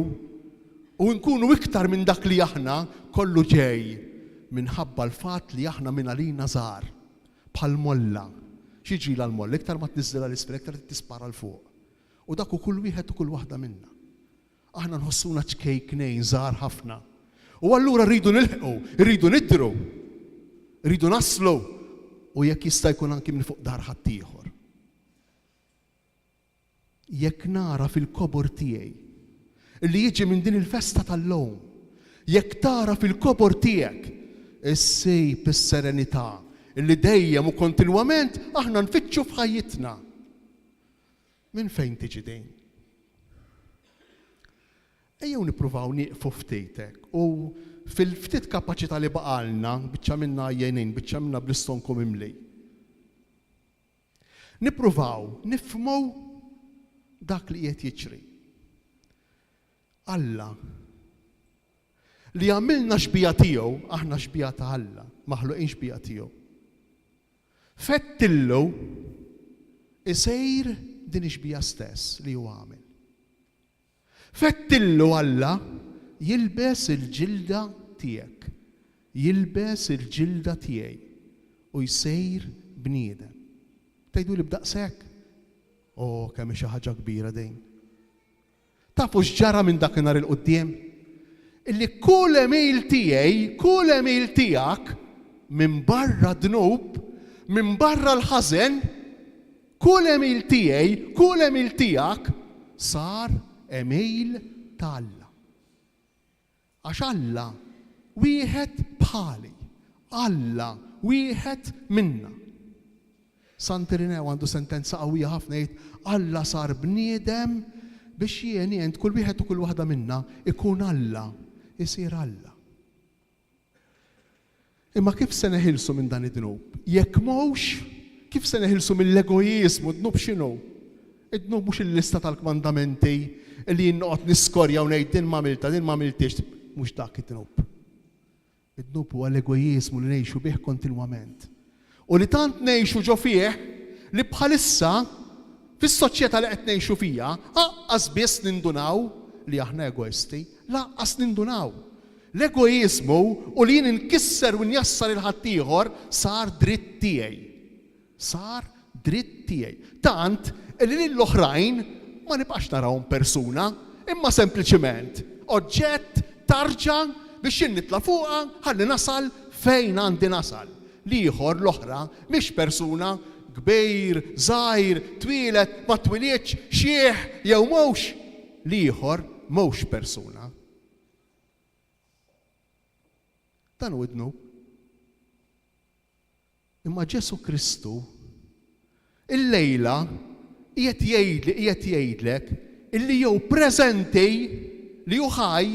u nkunu iktar minn dak li aħna kollu ġej minħabba l-fatt li aħna minn għalina żgħar bħal molla. X'jiġrila l-molla, iktar ma tniżżilha l-isfel, iktar tispara l fuq. U dak kull wieħed u kull waħda minna. Aħna nħossuna ċkejknejn żgħar ħafna. U allura rridu nilħqu, rridu nidru. Rridu naslu u jekk jista' jkun anki minn fuq dar ħaddieħor. Jekk nara fil-kobor tiegħi li jiġi minn din il-festa tal-lowm, jekk tara fil-kobor tiegħek is-sejb is-serenità li dejjem u kontinwament aħna nfittxu f'ħajjitna. Minn fejn tiġi din? Ejjew nippruvaw nieqfu ftejtek u fil-ftit kapaċità li baqalna, biċċa minna jgħinin, biċċa minna bl-istonkom imli. Nippruvaw, nifhmu dak li qed jiġri. Alla li għamilna xbija tiegħu, aħna xbija ta' Alla, maħluqin xbija tiegħu. Fettillu isejr din xbija stess li hu għamel. Fettillu Alla jilbes il-ġilda tiegħek, jilbes il-ġilda tiegħi u jsejr bniedem. Tgħidu li b'daqshekk? Kemm xi ħaġa kbira dejn. Tafu x'ġara minn dakinhar il-quddiem? Illi kull email tiegħi, kull email tiegħek minn barra dnub, minn barra l-ħażen, Kull emil tiegħi, kull emil tiegħek sar emil ta' Alla. Għax Alla wieħed bħali, Alla wieħed minna. Sant'Irinew għandu sentenza qawwija ħafna jgħid Alla sar bniedem biex jien kull wieħed u kull waħda minna ikun Alla, isir Alla. Imma kif se neħilsu minn dan id-dnub? Jekk mhux, kif se neħilsu mill-egoizmu, d-dnub x'inhu? Id-dnub mhux il-lista tal-kmandamenti li jinnoqgħod niskorja u ngħid din m'għamilta, din m'għamiltix, mhux dak id-dnub. Id-dnub huwa l-egoizmu li ngħixu bih kontinwament. U li tant ngħixu ġo fih li bħalissa fis-soċjetà li qed ngħixu fiha, aqqas biss nindunaw li aħna egoisti, laqqas nindunaw. L-egoizmu u li jien inkisser u njassar il-ħaddieħor sar dritt tiegħi. Sar dritt tiegħi. Tant li lill-oħrajn ma nibqax narawhom persuna, imma sempliċiment oġġett tarġa biex jien nitla' fuqha ħalli nasal fejn għandi nasal. L-ieħor l-oħra mhix persuna kbir, żgħir, twilet, ma twilitx, xieħ jew mhux. L-ieħor mhux persuna. Dan hu id-dnub. Imma Ġesu Kristu il-lejla qiegħed jgħidlek illi jew preżenti li hu ħaj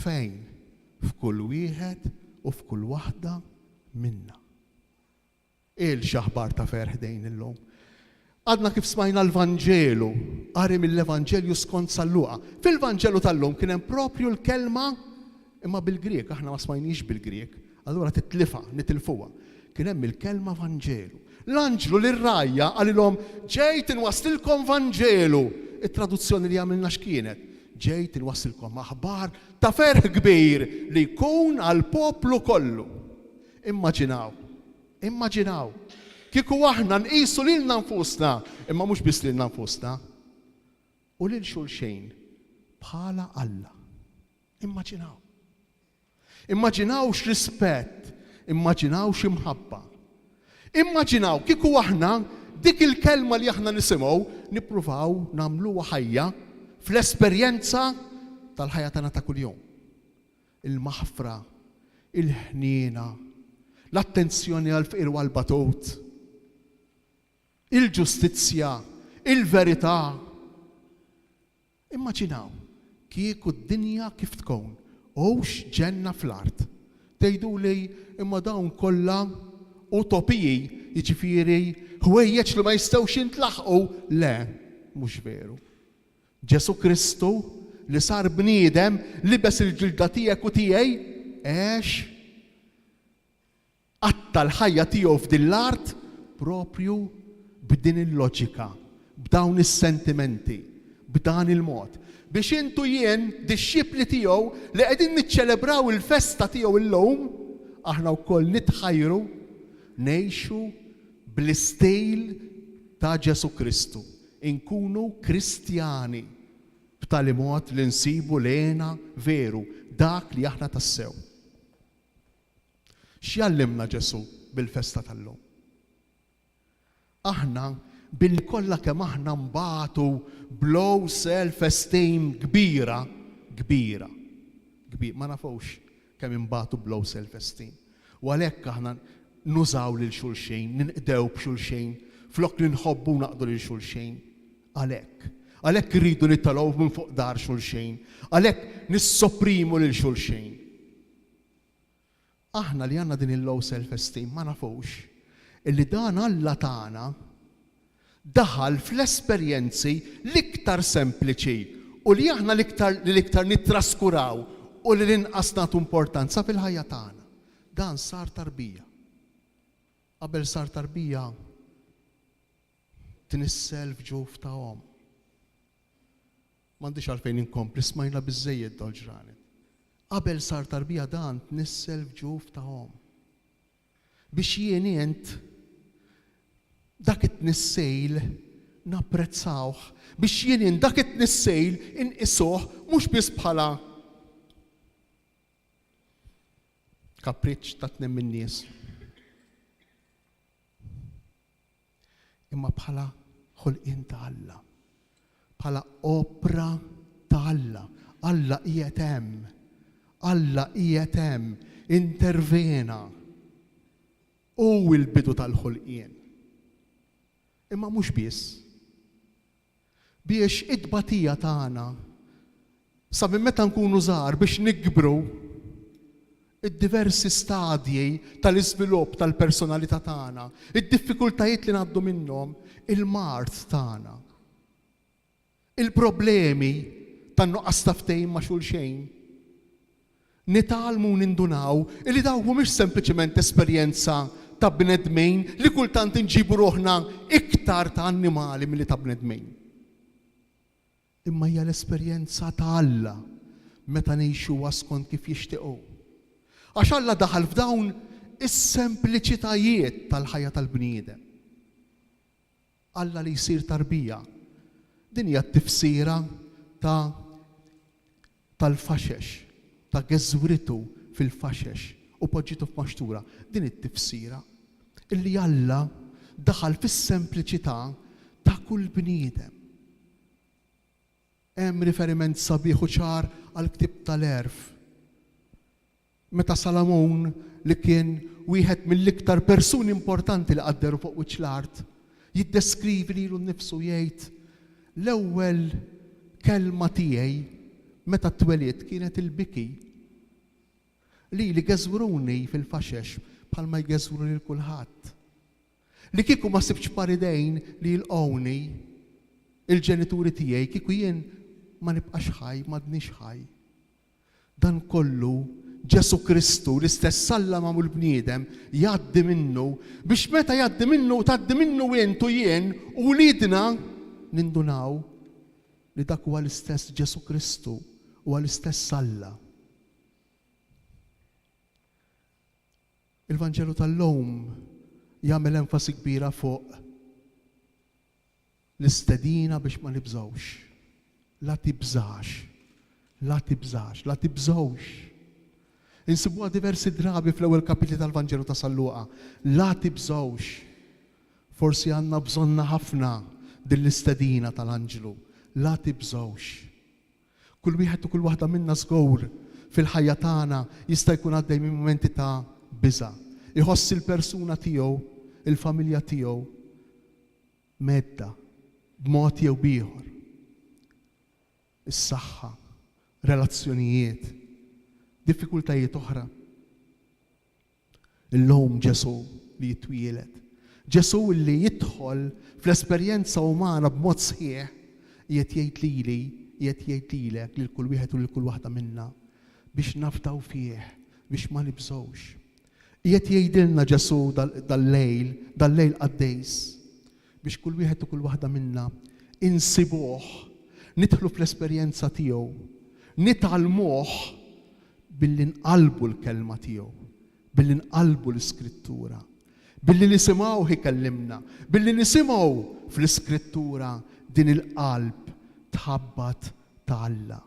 fejn? F'kull wieħed u f'kull waħda minna. Il-xaħbar ta' ferħdejn illum. Għadna kif smajna l-Vanġelu, qari mill-Evanġelju skont San Luqa. Fil-Vanġelu tal-lum kien hemm propju l-kelma imma bil-Griek, aħna ma smajniex bil-Griek, allura nitilfuha. Kien hemm il-kelma Vanġelu. L-anġlu lir-rajja qalilhom ġejt inwassilkom Vanġelu. It-traduzzjoni li għamilna x'kienet? Ġejt inwassilkom aħbar ta' ferħ kbir li jkun għall-poplu kollu. Immaġinaw, kieku aħna nqisu lilna nfusna, imma mhux biss lilna nfusna, u lil xulxejn bħala Alla. Immaġinaw x'rispett, immaġinaw x'imħabba. Immaġinaw kieku aħna dik il-kelma li aħna nisimgħu nippruvaw nagħmluha ħajja fl-esperjenza tal-ħajja tagħna ta' kuljum. Il-maħfra, il-ħniena, l-attenzjoni għall-fqir u għall-batut, il-ġustizzja, il-verità. Immaġinaw kieku d-dinja kif tkun. Ux ġenna fl-art. Tgħiduli imma dawn kollha utopiji, jiġifieri ħwejjeġ li ma jistgħux jintlaħqu. Le, mhux veru. Ġesu Kristu li sar bniedem libes il-ġilda tiegħek u tiegħi għex għatta l-ħajja tiegħu f'din l-art propju b'din il-loġika, b'dawn is-sentimenti, b'dan il-mod. Biex intu jien dix-xibli tiegħu li qegħdin niċċelebraw il-festa tiegħu illum, aħna wkoll nitħajru ngħixu bl-istejl ta' Ġesu Kristu. Inkunu Kristjani b'tali mod li nsibu lena veru dak li aħna tassew. X'jallimna Ġesu bil-festa tal-lum? Aħna billi kollha kemm aħna mbagħtu blow self-esteem kbira, ma nafux kemm imbagħtu blow self-esteem. U għalhekk aħna nużaw lil xulxejn, ninqdew b'xulxejn, flok li nħobbu naqdu lil xulxejn. Għalhekk irridu nittalgħu minn fuq dar xulxejn, għalhekk nissopprimu lil xulxejn. Aħna li għandna din il-low self-esteem ma nafux illi dan Alla tagħna daħal fl-esperjenzi l-iktar sempliċi u li aħna l-iktar nittraskuraw u li l-inqas nagħtu importanza fil-ħajja tagħna. Dan sar tarbija. Qabel sar tarbija tinissel f'ġuf ta' om. M'għandix għalfejn inkompli smajna biżżejjed dol-ġranet. Qabel sar tarbija dan tnissel f'ġuf ta' om. Biex jien dak it-nissejl napprezzawh, biex jien dak it-nissejl inqisuh mhux biss bħala kapriċċ ta' tniem min-nies. imma bħala ħolqien ta' Alla, bħala opra ta' Alla. Alla qiegħed hemm, Alla qiegħed hemm, intervena. U l-bidu tal-ħolqien. Imma mhux biss. Biex id-batija tagħna sa minn meta nkunu żgħar biex nikbru id-diversi stadji tal-iżvilupp tal-personalità tagħna, id-diffikultajiet li ngħaddu minnhom, il-mart tagħna, il-problemi tan-nuqqas ta' ftehim ma' xulxejn. Nitalmu nindunaw li daw mhumiex sempliċement esperjenza ta' bnedmejn li kultant inġibu ruħna iktar ta' annimali milli ta' bnedmejn. Imma hija l-esperjenza ta' Alla meta ngħixu skont kif jixtiequ. Għax Alla daħal f'dawn is-sempliċitajiet tal-ħajja tal-bniedem. Alla li jsir tarbija. Din hija t-tifsira tal-faxex, ta' geżwritu fil-faxex u poġġitu f'maxtura. Din it-tifsira illi Alla daħal fis-sempliċità ta' kull bniedem. Hemm riferiment sabiħ u ċar għal ktib tal-erf. Meta Salamon li kien wieħed mill-iktar persuni importanti li qadderu fuq wiċċ l-art, jiddeskrivi lilu nnifsu jgħid l-ewwel kelma tiegħi meta twelidt kienet il-biki. Li geżwruni fil-faxex bħalma jgeżwru lil kulħadd. Li kieku ma sibx paridejn li jilqgħuni il-ġenituri tiegħi kieku jien ma nibqax ħaj, m'għadniex ħaj. Dan kollu Ġesu Kristu l-istess Alla magħmul bniedem jgħaddi minnu biex meta jgħaddi minnu tgħaddi minnu intu jien u lidna nindunaw li dak huwa l-istess Ġesu Kristu huwa l-istess Alla. Il-Vanġelu tal-lum jagħmel enfasi kbira fuq l-istedina biex ma nibżgħux. La tibżax, la tibżax, la tibżgħux. Insibuha diversi drabi fl-ewwel kapitli tal-Vanġelu ta' San Luqa. La tibżgħux. Forsi għandna bżonna ħafna din l-istedina tal-Anġlu. La tibżgħux. Kull wieħed u kull waħda minna żgur fil-ħajja tagħna jista' jkun għaddej minn momenti ta' biża'. Iħoss il-persuna tiegħu, il-familja tiegħu medda b'mod jew bieħor. Is-saħħa, relazzjonijiet, diffikultajiet oħra. Illum Ġesu li jitwieled. Ġesu li jidħol fl-esperjenza umana b'mod sħiħ qiegħed jgħid lili, qiegħed jgħid lilek lil kull wieħed u lil kull waħda minna biex nafdaw fih, biex ma nibżgħux. Qiegħed jgħidilna Ġesu dal-lejl qaddejs biex kull wieħed u kull waħda minna insibuh, nidħlu fl-esperjenza tiegħu, nitgħalmuh billi nqalbu l-kelma tiegħu, billi nqalbu l-Iskrittura, billi nisimgħu ikellimna, billi nisimgħu fl-Iskrittura din il-qalb tħabbat ta' Alla,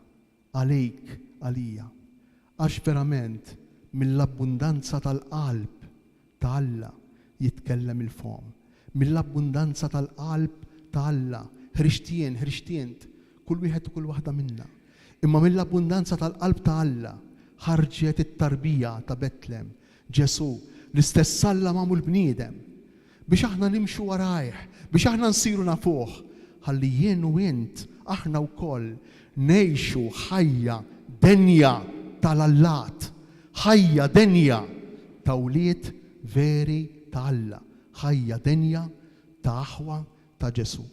għalejk, għalija. Għax verament mill-abbundanza tal-qalb ta' Alla jitkellem il-fom. Mill-abbundanza tal-qalb ta' Alla, ħriġtien, kull wieħed u kull waħda minna. Imma mill-abbundanza tal-qalb ta' Alla ħarġet it-tarbija ta' Betlem, Ġesu, l-istess Alla magħmul bniedem, biex aħna nimxu warajh, biex aħna nsiru nafuh, ħalli jien u int aħna wkoll ngħixu ħajja denja tal-Allat, ħajja denja ta' wlied veri ta' Alla, ħajja denja ta' aħwa ta' Ġesu.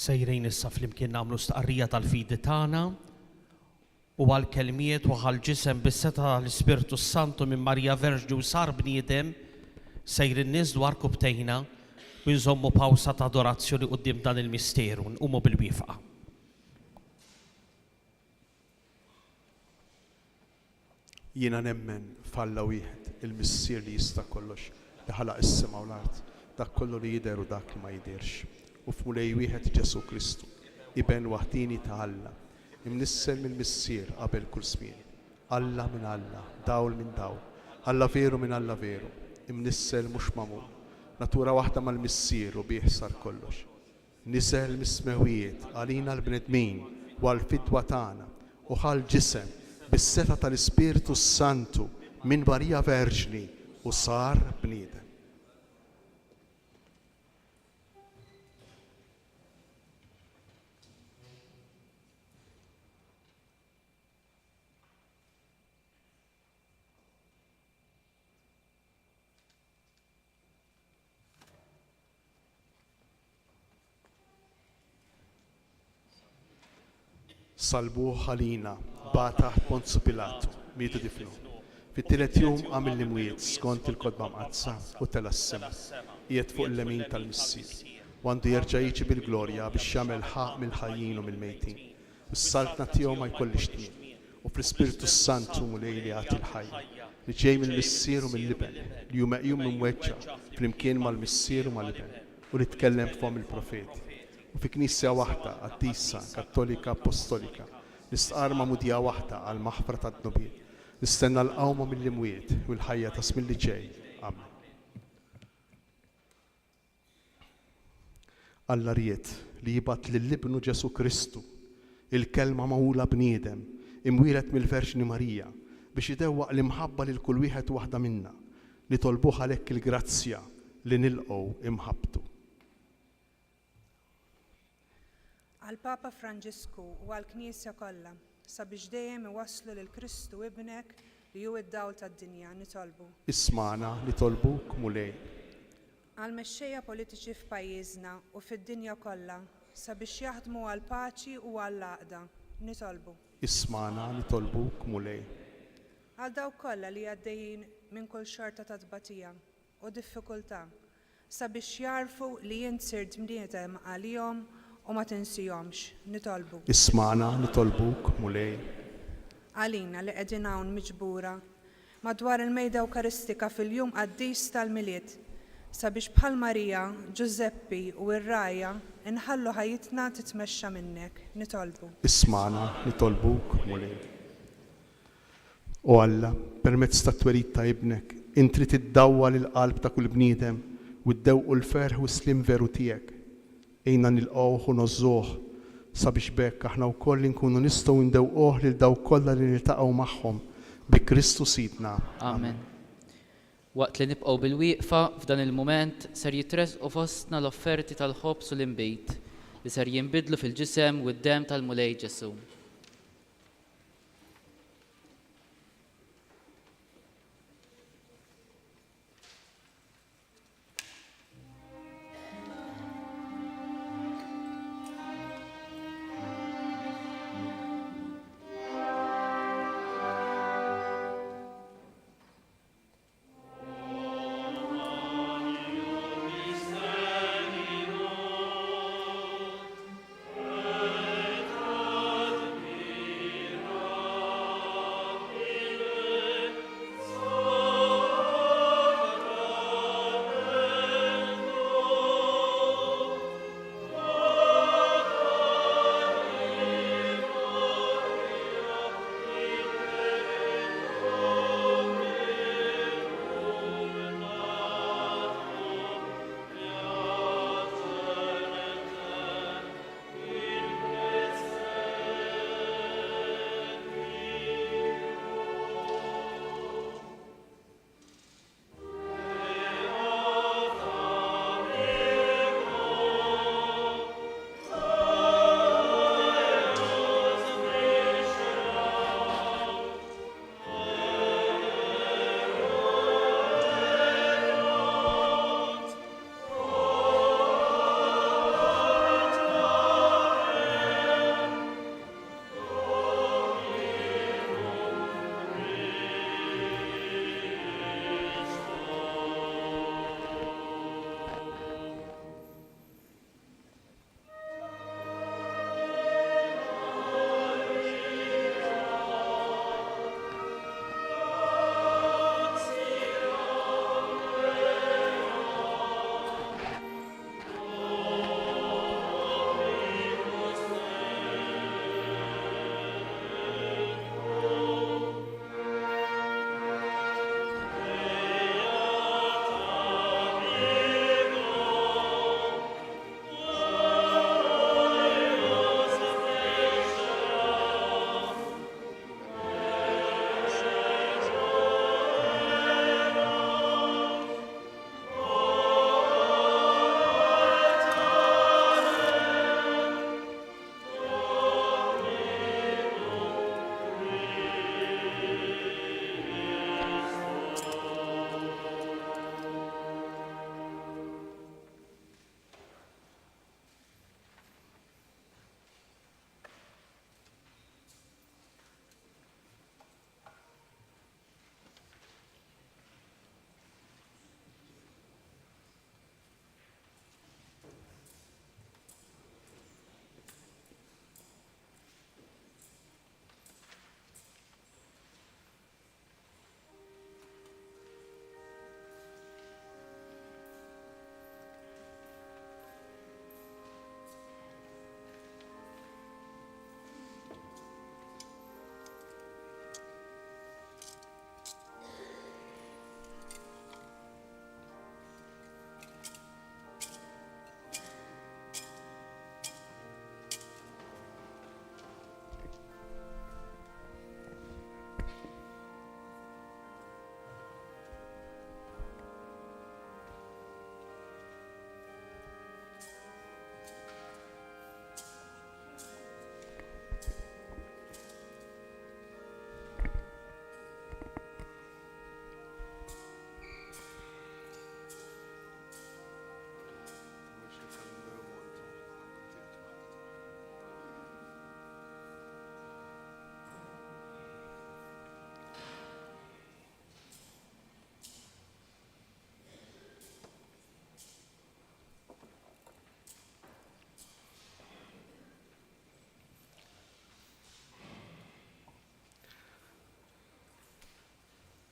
Sejrejn issa flimkien nagħmlu stqarrija tal-fidi tagħna u għall-kelmiet u għall-ġisem bis-seta l-Ispirtu Santu minn Marija Verġu sar bniedem sejrin nies dwar kubtejna u nżommu pawsa ta' adorazzjoni qudiem dan il-misteru, nqumu bil-wifqa. Jiena nemmen falla wieħed il-missier li jista' kollox li ħalaq is-sema u l-art, dak kollu li jidher u dak li ma jidherx. U f'mulej wieħed Ġesu Kristu, iben waħdini ta' Alla, imnissel mill-missier qabel kull żmien. Alla minn Alla, dawl minn dawl, Alla veru minn Alla veru, imnissel mhux magħmul, natura waħda mal-missier u bih sar kollox. Nisel mis-smewijiet għalina l-bnedmin u għall-fidwa tagħna u ħal ġisem bis-seta tal-Ispiritu Santu minn Marija Verġni u sar bniedem. Salbuh għalina, bata Ponzu Pilatu, mietu difnu. Fit-tielet jum għamil li mwiet skont il-kodba mqazza u tela s-sema. Jiet fuq l-lemin tal-missier. Għandu jerġa' jiġi bil-glorja biex jagħmel ħaq mill-ħajjin u mill-mejtin. Is-saltna tiegħu ma jkollix tmiem. U fl-Ispiritu Santu mulej li għati l-ħajja. Li ġej mill-missier u mill-liben, li hu meqjum mweġġa flimkien mal-missier u mal-liben. U li tkellem f'hom il-profeti. U fi knisja waħda, qaddisa, kattolika, apostolika, nistqarma mudja waħda għal maħfra ta' d-nubiet, nistenna l-qawma mill-imwiet u l-ħajja ta' smill li ġej. Amen. Alla riet li jibat lill-ibnu Ġesu Kristu, il-kelma mawla bniedem, imwilet mill-Verġni Marija, biex idewwaq l-imħabba lil kull wieħed waħda minna, li tolbuh għalhekk il-grazzja li nilqgħu imħabbtu. Għal-Papa Franġisku u għal-Knisja kollha sabiex dejjem iwasslu lil Kristu ibnek li hu id-dawl tad-dinja nitolbu. Ismana nitolbuk mulej. Għal-mexxejja politiċi f'pajjiżna u fid-dinja kollha sabiex jaħdmu għall-paċi u għall-għaqda nitolbu. Ismana nitolbuk mulej. Għal dawk kollha li għaddejjin minn kull xorta ta' tbatija u diffikultà sabiex jarfu li jint sirt bniedem għalihom u ma tinsihomx nitolbu. Ismana nitolbuk mulej. Għalina li qegħdin hawn miġbura madwar il-mejda Ewkaristika fil-jum qaddis tal-miliet sabiex bħal Marija, Giuseppi u r-Rajja inħallu ħajjitna titmexxa minnek nitolbu. Ismana nitolbuk mulej. U Alla, permezz ta' twerid ta' ibnek, intri tiddawwa lill-qalb ta' kull bniedem u ddewqu l-ferħ u slim veru tiegħek. Ejna nilqgħuh u nożżuh sabiex bekk aħna wkoll nkunu nistgħu ndewquh lil dawk kollha li niltaqgħu magħhom bi Kristu Sidna. Amen. Waqt li nibqgħu bil-wieqfa f'dan il-mument ser jitresqu fostna l-offerti tal-ħobs u l-inbejt li ser jinbidlu fil-ġisem u d-dem tal-mulej Ġesu.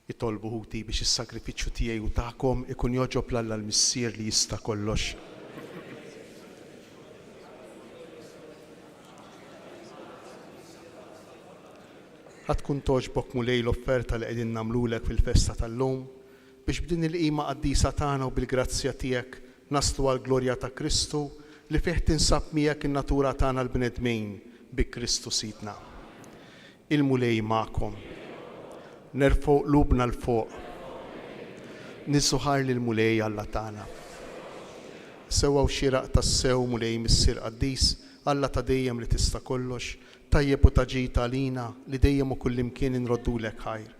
jitolbu ħuti biex is-sagrifiċċju tiegħi u tagħkom ikun joġob l-Alla l-Missier li jista' kollox. Ħadd tkun toġbok mulej l-offerta li qegħdin nagħmlulek fil-festa tal-lum biex b'din il-qima qaddisa tagħna u bil-grazzja tiegħek naslu għall-glorja ta' Kristu li fih tinsab miegħek in-natura tagħna l-bnedmin bi Kristu Sidna. Il-mulej magħkom. Nerfgħu qlubna l fuq. Nissuħar lil mulej Alla tagħna. Sewwa xieraq tas-sew mulej missier qaddis Alla ta' dejjem li tista' kollox, tajjeb u taġita għalina li dejjem u kullimkien inroddulek ħajr.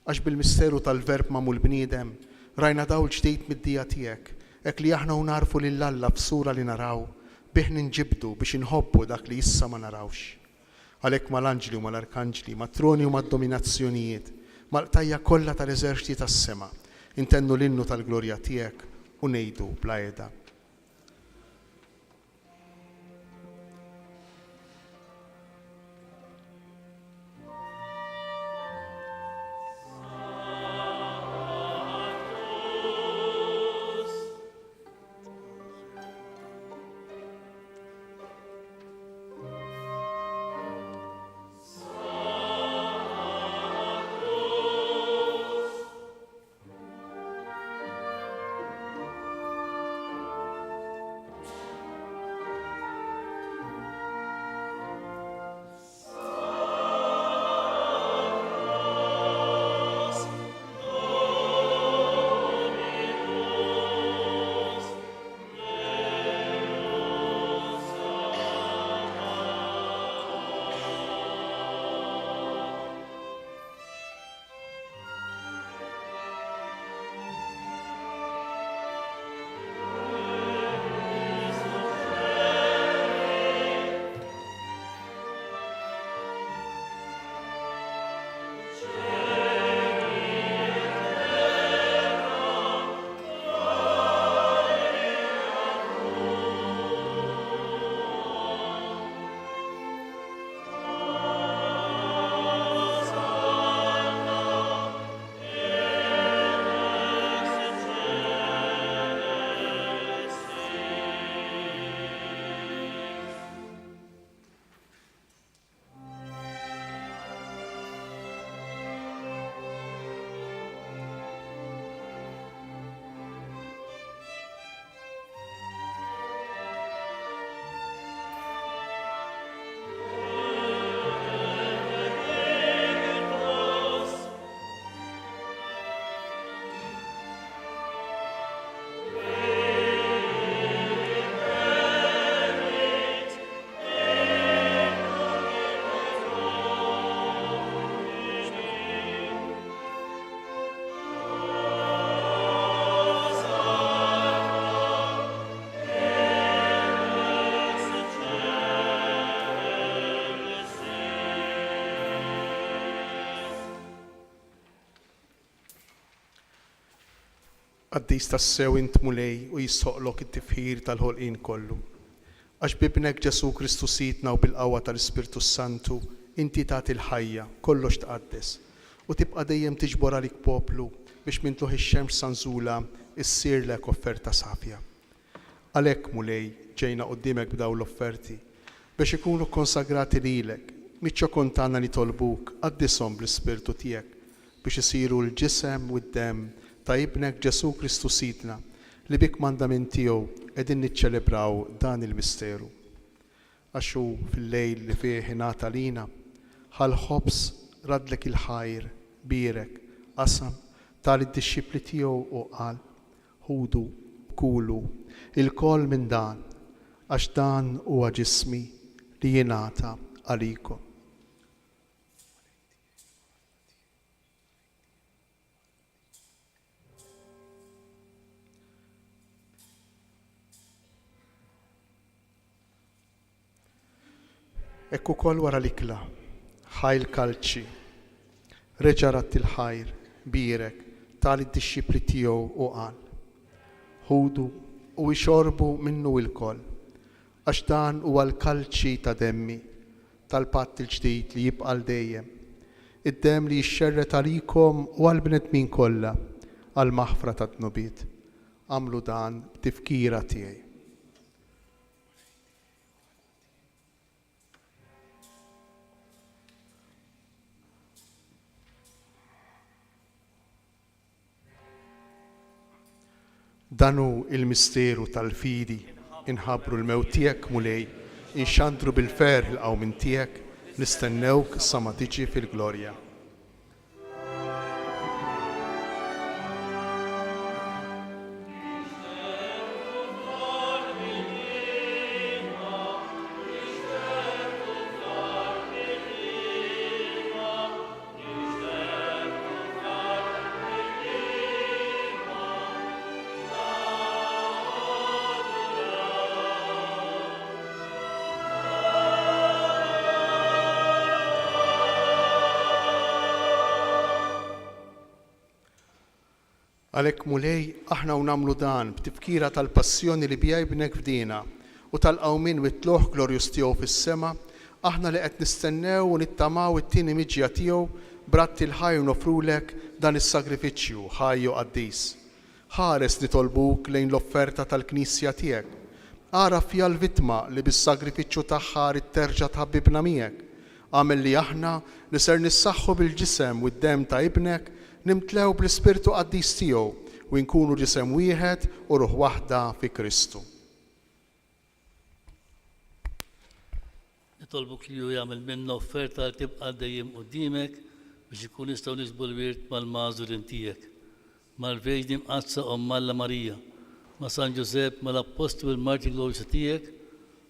Għax bil-misteru tal-verb magħmul bniedem rajna dawl ġdid mid-dija tiegħek, hekk li aħna narfu lil Alla b'sura li naraw, bih ninġibdu biex inħobbu dak li issa ma narawx. Għalhekk mal-anġli u mal-arkanġli, mat-troni u mad-dominazzjonijiet, mal-qtajja kollha tal-eżerċiti tas-sema, intennu l-innu tal-glorja tiegħek u ngħidu bla qiegħda. Qaddis tas-sew int mulej u jissoqlok it-tifħir tal-ħolqien kollu. Għax bibnek Ġesu Kristu Sidna u bil-qawwa tal-Ispirtu Santu inti tagħti l-ħajja kollox tqaddes u tibqa' dejjem tiġbor għalik poplu biex minn tluħ ix-xemx sanżula issirlek offerta safja. Għalhekk mulej ġejna quddiemek b'dawn l-offerti biex ikunu konsagrati lilek, miċ-ċokon tagħna li tolbuk qaddishom bl-Ispirtu tiegħek biex isiru l-ġisem u d-demm ta' ibnek Ġesu Kristu Sidna li bik mandament tiegħu qegħdin niċċelebraw dan il-misteru. Għax hu fil-lejl li fih ingħata lina ħal-ħobs radlek il-ħajr birek qasam tal-id-dixxipli tiegħu u qal ħudu kulu il-kol minn dan għax dan huwa ġismi li jingħata għalikom. Ekku kol wara l-ikla, ħajl kalċi, reġarat il-ħajr, birek, tal id-dixxipli tiegħu u qal. Ħudu u jxorbu minnu il-kol, għax dan huwa l-kalċi ta' demmi, tal-patt il-ġdid li jibqa' dejjem. id-dem li jixxerret għalikom u għall-bnedmin kollha għall-maħfra tad-dnubiet. Għamlu dan b'tifkira tiegħi. Danu il-misteru tal-fidi, inħabru l-mewt tiegħek mulej, inxandru bil-fer il-qawmin tiegħek, nistennewk sa ma tiġi fil-glorja. Għalhekk mulej aħna u nagħmlu dan b'tifkira tal-passjoni li bija jibnek fdina u tal-qawmin mit-tluħ glorjus tiegħu fis-sema, aħna li qed nistennew u nittamaw it-tieni miġja tiegħu bratti l-ħaj nofrulek dan is-sagrifiċċju ħajju qaddis. Ħares nitolbuk lejn l-offerta tal-Knisja tiegħek. Ara fija l-vittma li bis-sagrifiċċju tagħha terġa' tħabbibna miegħek. Għamel li aħna li ser nissaħħu bil-ġisem u d-dem ta' ibnek nimtlew bl-Ispirtu Qaddis tiegħu u nkunu ġisem wieħed u ruħ waħda fi Kristu. Nitolbuk li jagħmel minna offerta li tibqa' dejjem quddiemek biex ikun nistgħu nisbu l-wirt mal-Mażurin tiegħek, mal-Verġni Mqazza Omm Alla Marija, ma' San Ġusepp, mal-Apostoli Marti Glorjużi tiegħek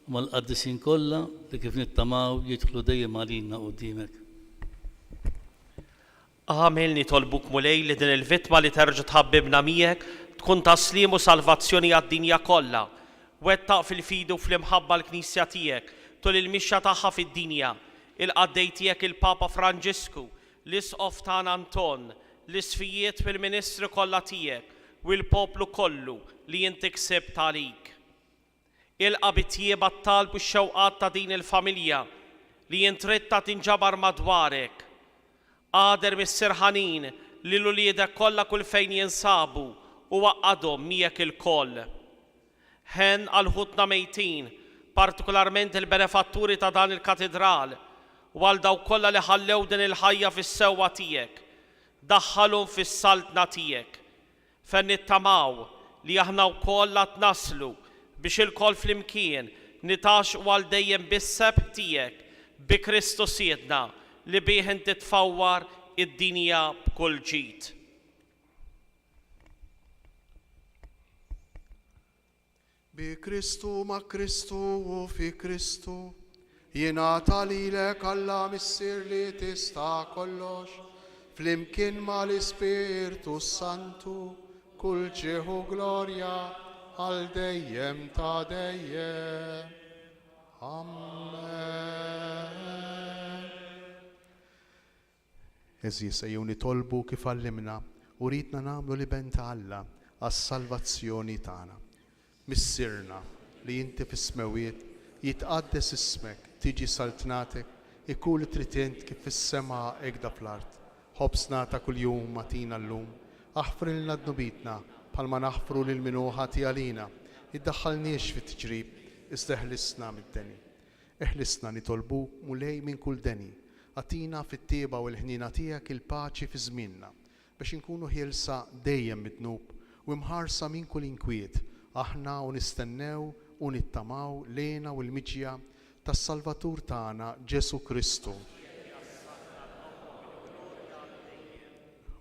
u mal-qaddisin kollha li kif nittamaw jidħlu dejjem għalina quddiemek. Għamil nitolbuk mulej li din il-vittma li terġa' tħabbibna miegħek tkun taslim u salvazzjoni għad-dinja kollha. Wettaq fil-fidu fl-imħabba l-Knisja tiegħek tul il-mixja tagħha fid-dinja, il-qaddej tiegħek il-Papa Franġisku, l-Isqof tagħna Anton, l-isfijiet fil-Ministru kollha tiegħek u l-poplu kollu li inti ksibt għalik. Ilqa' bit-tjieba t-talb u x-xewqat ta' din il-familja li jintritta tinġabar madwarek. Għader mis-sirħanin li l-uliedek kollha kull fejn jinsabu u waqqadhom miegħek il-koll. Ħen għal ħutna mejtin, partikolarment il-benefatturi ta' dan il-katedral u għal dawk kollha li ħallew din il-ħajja fis-sewwa tiegħek, daħħalhom fis-saltna tiegħek. Fejn nittamaw li aħna wkoll qed naslu biex il-koll flimkien nitaxqu għal dejjem bis-seb tiegħek bi Kristu Siedna li bih inti tfawwar id-dinja b'kull ġid. Bi Kristu ma' Kristu u fi Kristu jingħata lilek Alla missier li tista' kollox flimkien mal-Ispirtu Santu kull ġieħu glorja għal dejjem ta' dejjem. Amen. Eżis ejjew nitolbu kif għallimna u ridna nagħmlu li ben ta' Alla għas-salvazzjoni tagħna. Missirna li inti fis-smewiet jitqaddes ismek, tiġi saltnatek, ikun li tritint kif fis-sema hekk fl-art. Ħobsna ta' kuljum matina llum, aħfrilna d-nubitna bħalma naħfru lil minuħati għalina, iddaħħalniex fit-tġrib, iżda ħlisna mid-deni. Eħlisna nitolbuk mulej minn kull deni. Għatina fit-tieba u l-ħnina tiegħek il-paċi fi żmienna biex inkunu ħielsa dejjem mid-dnub u mħarsa minn kull inkwiet aħna u nistennew u nittamaw lejna u l-miġja tas-Salvatur tagħna Ġesu Kristu.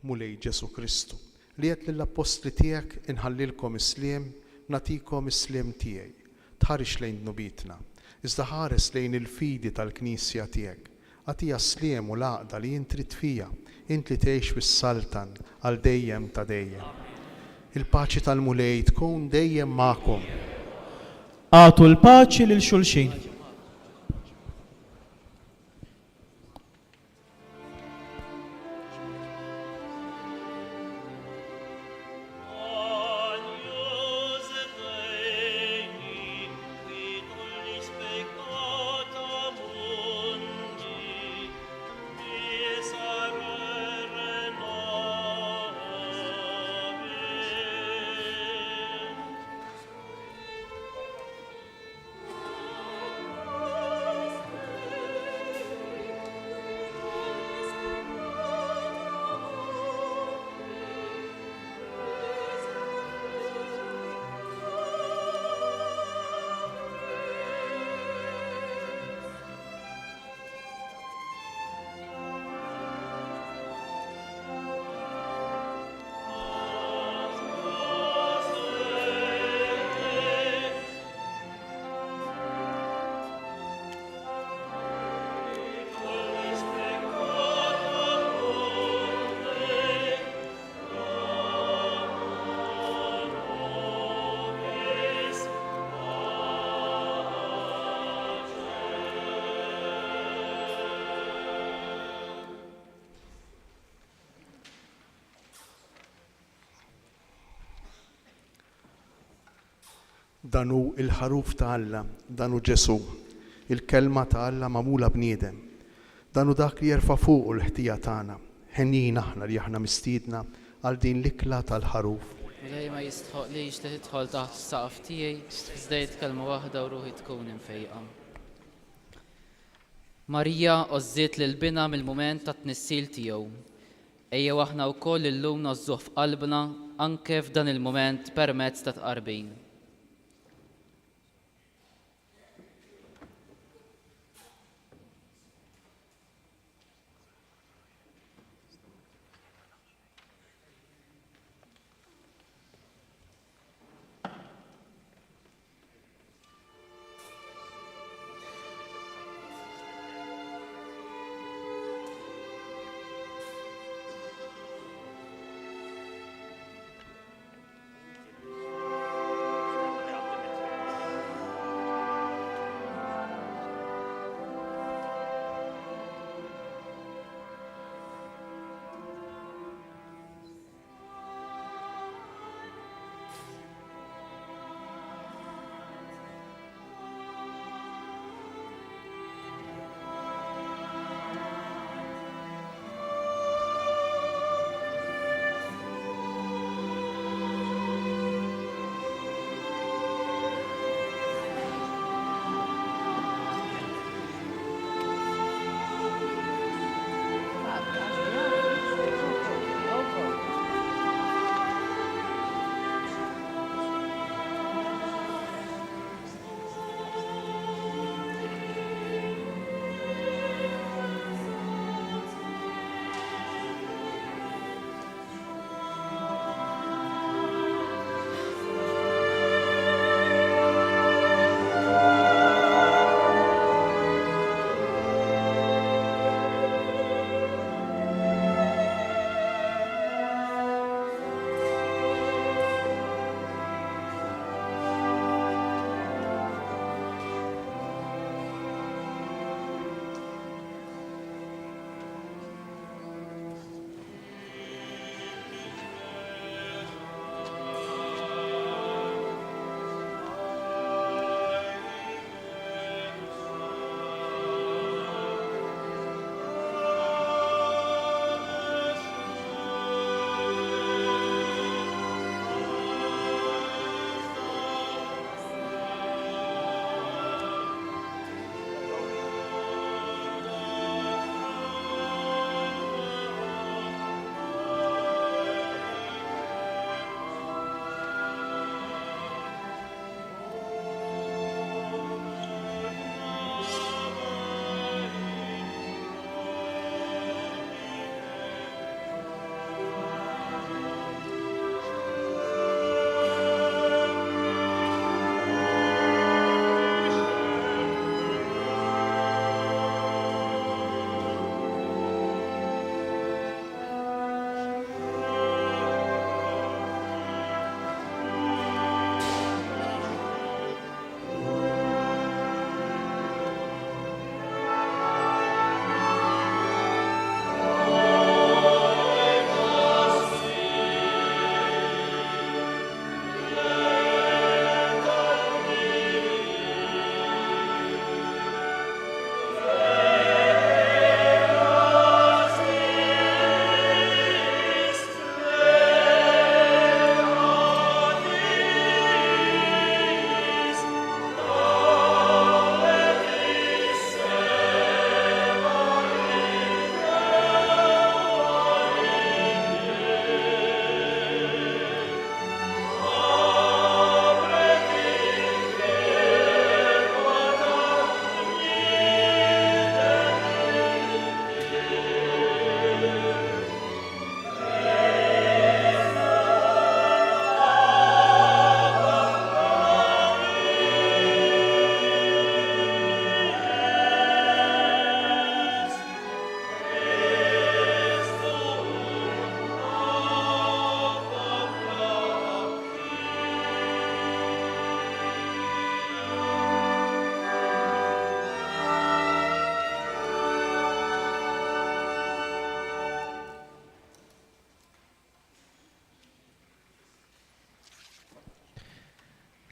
Mulej Ġesu Kristu li qed lill-Apostli tiegħek inħallilkom isliem, natikom isliem tiegħi. Tħarix lejn dnubitna, iżda ħares lejn il-fidi tal-Knisja tiegħek. Għatija sliem u laqda li jintrit fija, int li tgħix fis-saltan għal dejjem ta' dejjem. Il-paċi tal-mulej tkun dejjem magħkom. Għatu l-paċi lil xulxin. Salve danu il-ħaruf ta' Alla, danu Ġesu, il-kelma ta' Alla mamula bniedem, danu dak li jerfa' fuq l-ħtija tagħna, ħennin aħna li aħna mistiedna għal din l-ikla tal-ħaruf. Lej ma jistħoq li tidħol taħt is-saqaf tiegħi, żdejt kelma waħda u ruħi tkun infejqa. Marija ożżiet lil bina mill-mument ta' tnissil tiegħu. Ejjew aħna wkoll illum nożżuh f'qalbna anke f'dan il-mument permezz ta' tqarbin.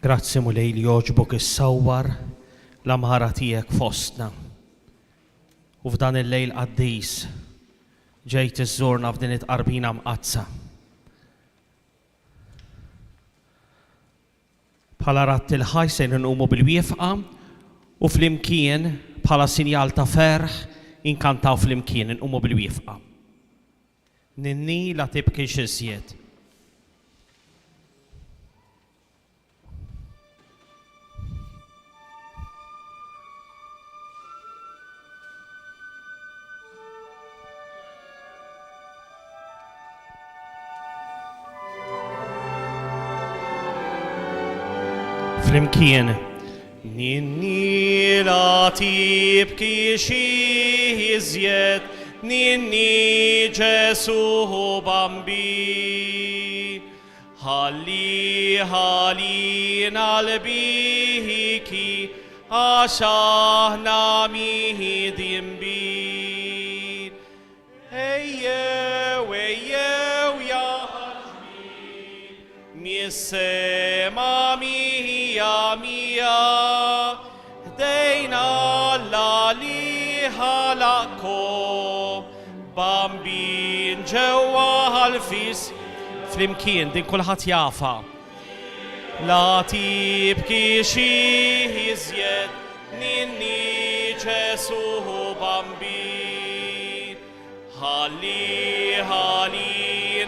Grazzi mulej li joġbok is-sawwar l-amħara tiegħek fostna. U f'dan il-lejl qaddis ġejt iżżurna f'din it-qarbina mqazza. Bħala ratt il-ħaj se nqumu bil-wieqfa u flimkien bħala sinjal ta' ferħ inkantaw flimkien nqumu bil-wieqfa. Ninni la tibki xisjiet. Flimkien. Ninni la tibki xizjiet, ninni Ġesu bambin. Ħalli nalbiki, għax aħna miħdim bin. Ejjew ja mis-sema mija ħdejna alla li ħalaqkom bambin ġewwa ħalfis flimkien din kulħadd jafa. La tibki xi iżjed ninni Ġesu bambin. Ħalli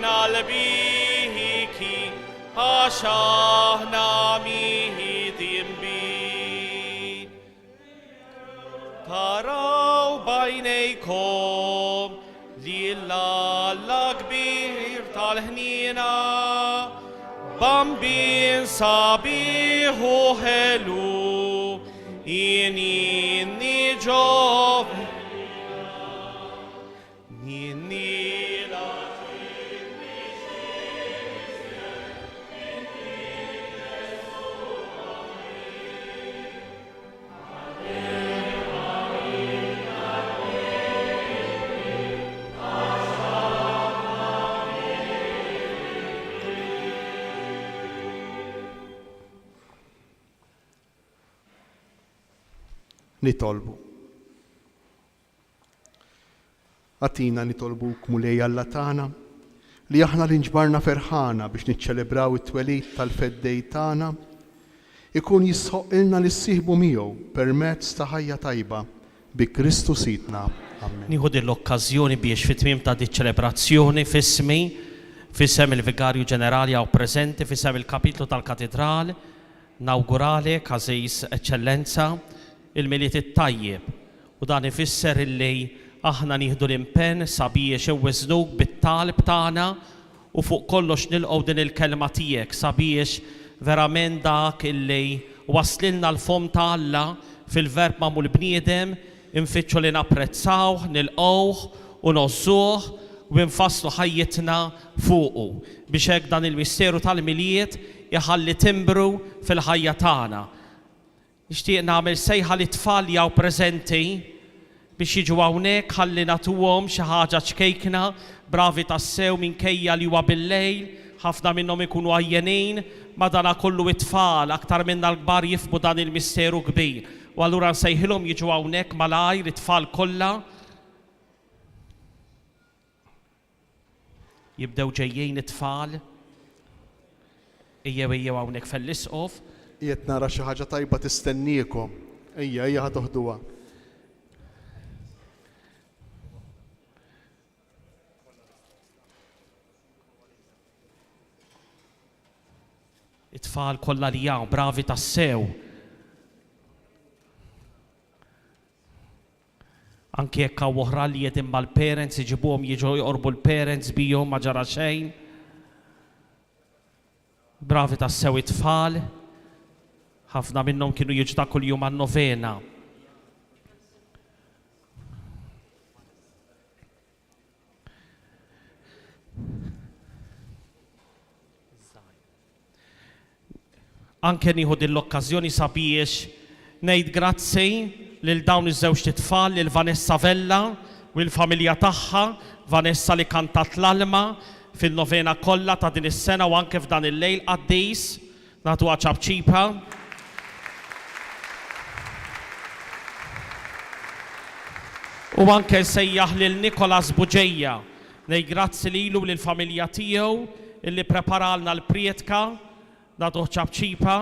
nalbiki għax aħna miħdim bin. Taraw bajnejkom li l-Alla kbir tal-ħnina bambin sabiħ u ħelu inni ġov inni la nitolbu. Għatina nitolbuk mulej Alla tagħna li aħna li nġbarna ferħana biex niċċelebraw it-twelid tal-feddej tagħna ikun jisħoqilna li ssieħbu miegħu permezz ta' ħajja tajba bi Kristu Sidna. Amen. Nieħu din l-okkażjoni biex fit-tmiem ta' di ċelebrazzjoni f'ismi f'isem il-Vigarju Ġenerali hawn preżenti f'isem il-Kapitlu tal-Katedral nawguralek Aziz Eċċellenza il-miliet it-tajjeb u dan ifisser illi aħna nieħdu l-impenn sabiex iweżnuk bit-talb tagħna u fuq kollox nilqgħu din il-kelma tiegħek sabiex verament dak illi waslilna l-fom ta' Alla fil-verb magħmul bniedem infittxu li napprezzawh, nilqgħuh u nożżuh u nfasslu ħajjitna fuqu biex hekk dan il-misteru tal-miliet iħalli timbru fil-ħajja tagħna. Nixtieq nagħmel sejħa li tfal jew preżenti biex jiġu hawnhekk ħalli nagħtuhom xi ħaġa ċkejkna bravi tassew minkejja li huwa bil-lejl, ħafna minnhom ikunu għajjenin, madankollu it-tfal aktar minna l-kbar jifhmu dan il-misteru kbir. U allura nsejħilhom jiġu hawnhekk malajr it-tfal kollha. Jibdew ġejjin it-tfal. Ejjew hawnhekk fell-isqof. Jiet nara xi ħaġa tajba tistenniekom. Ejja ħatoħduha. It-tfal kollha li hawn bravi tassew. Anki jekk hawn oħra li jedhom mal-parents iġibuhom jiġu jqorbu l-parents bihom ma ġara xejn. Bravi tassew it-tfal. Ħafna minnhom kienu jiġu ta' kuljum għan-novena. Anke nieħu din l-okkażjoni sabiex ngħid grazzi lil dawn iż-żewġ titfal lil Vanessa Vella u l-familja tagħha, Vanessa li kantat l-alma fil-novena kollha ta' din is-sena u anke f'dan il-lejl qaddis Natu ċabċipa. U anke sejjaħ lil Nikolas Buġeja. Nej grazzi lilu lill-familja tiegħu illi preparalna l-prietka. Natu ċabċipa.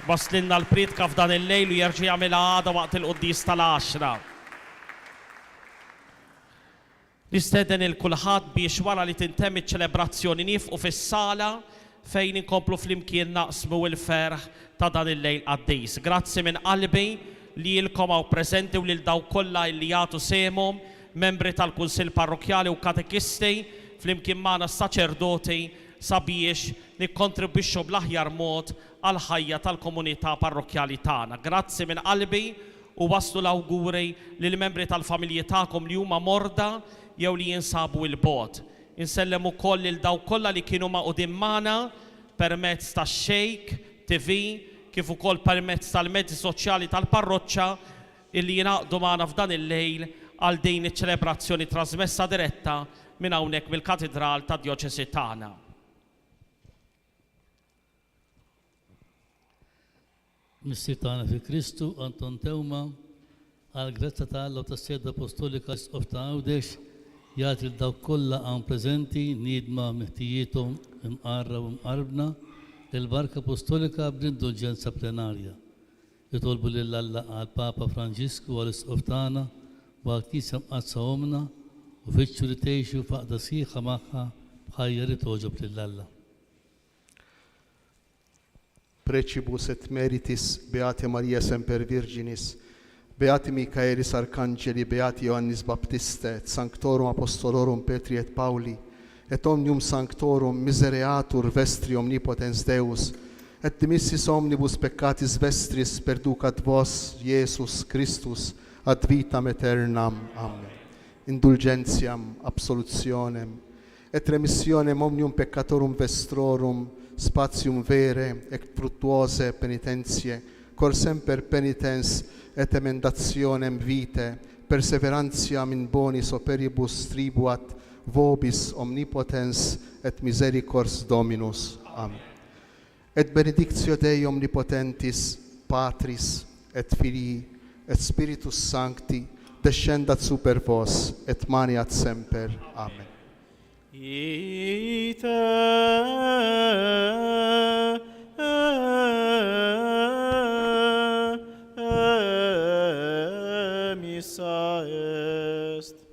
Waslinna l-prietka f'dan il-lejl u jerġa' jagħmilha għada waqt il-qudies tal-10. Nisteden il-kulħadd biex wara li tintemm iċ-ċelebrazzjoni nifqu fis-sala fejn inkomplu flimkien naqsmu l-ferħ ta' dan il-lejl qaddis. Grazzi minn qalbi li lilkom hawn preżenti u lil dawk kollha li jagħtu semhom, membri tal-Kunsill Parrokjali u katekisti, flimkien magħna s-saċerdoti sabiex nikkontribwixxu bl-aħjar mod għal ħajja tal-komunità parrokjali tagħna. Grazzi minn qalbi u waslu l-awguri lill membri tal-familji tagħkom li huma morda jew li jinsabu il-bot. Insellem ukoll lil dawk kollha li kienu maqudin magħna permezz tax-Xejk TV kif ukoll permezz tal-mezzi soċjali tal-parroċċa illi jingħaqdu magħna f'dan il-lejl għal din iċ-ċelebrazzjoni trasmessa diretta minn hawnhekk mill-Katedral tad-Djoċesi tagħna. Missier tagħna fi Kristu Anton Tewma għal grazza tal-Alla u tas-Sede Apostolika of ta' Għawdex jagħti l dawk kollha hawn preżenti niedma meħtijietom imqarra u mqarbna il-barka apostolika b'indulġenza plenarja. Jitolbu lill-Alla għal Papa Franġisku għal isqof tagħna waqt jisem qazza omna u fittxu li tgħixu faqda sieħa magħha bħajja li toġob lill-Alla. Precibus et meritis Beate Maria Semper Virginis, Beati Michaelis Arcangeli, Beati Ioannis Baptiste, et Sanctorum Apostolorum Petri et Pauli, et omnium Sanctorum misereatur vestri omnipotens Deus, et dimissis omnibus peccatis vestris perducat vos, Iesus Christus, ad vitam aeternam. Amen. Indulgentiam, absolutionem, et remissionem omnium peccatorum vestrorum, spatium vere et fructuose penitentiae, cor semper penitens et emendationem vitae, perseverantiam in bonis operibus tribuat vobis omnipotens et misericors Dominus. Amen. Et benedictio Dei omnipotentis, Patris et Filii et Spiritus Sancti, descendat super vos et maniat semper. Amen. Ite missa est.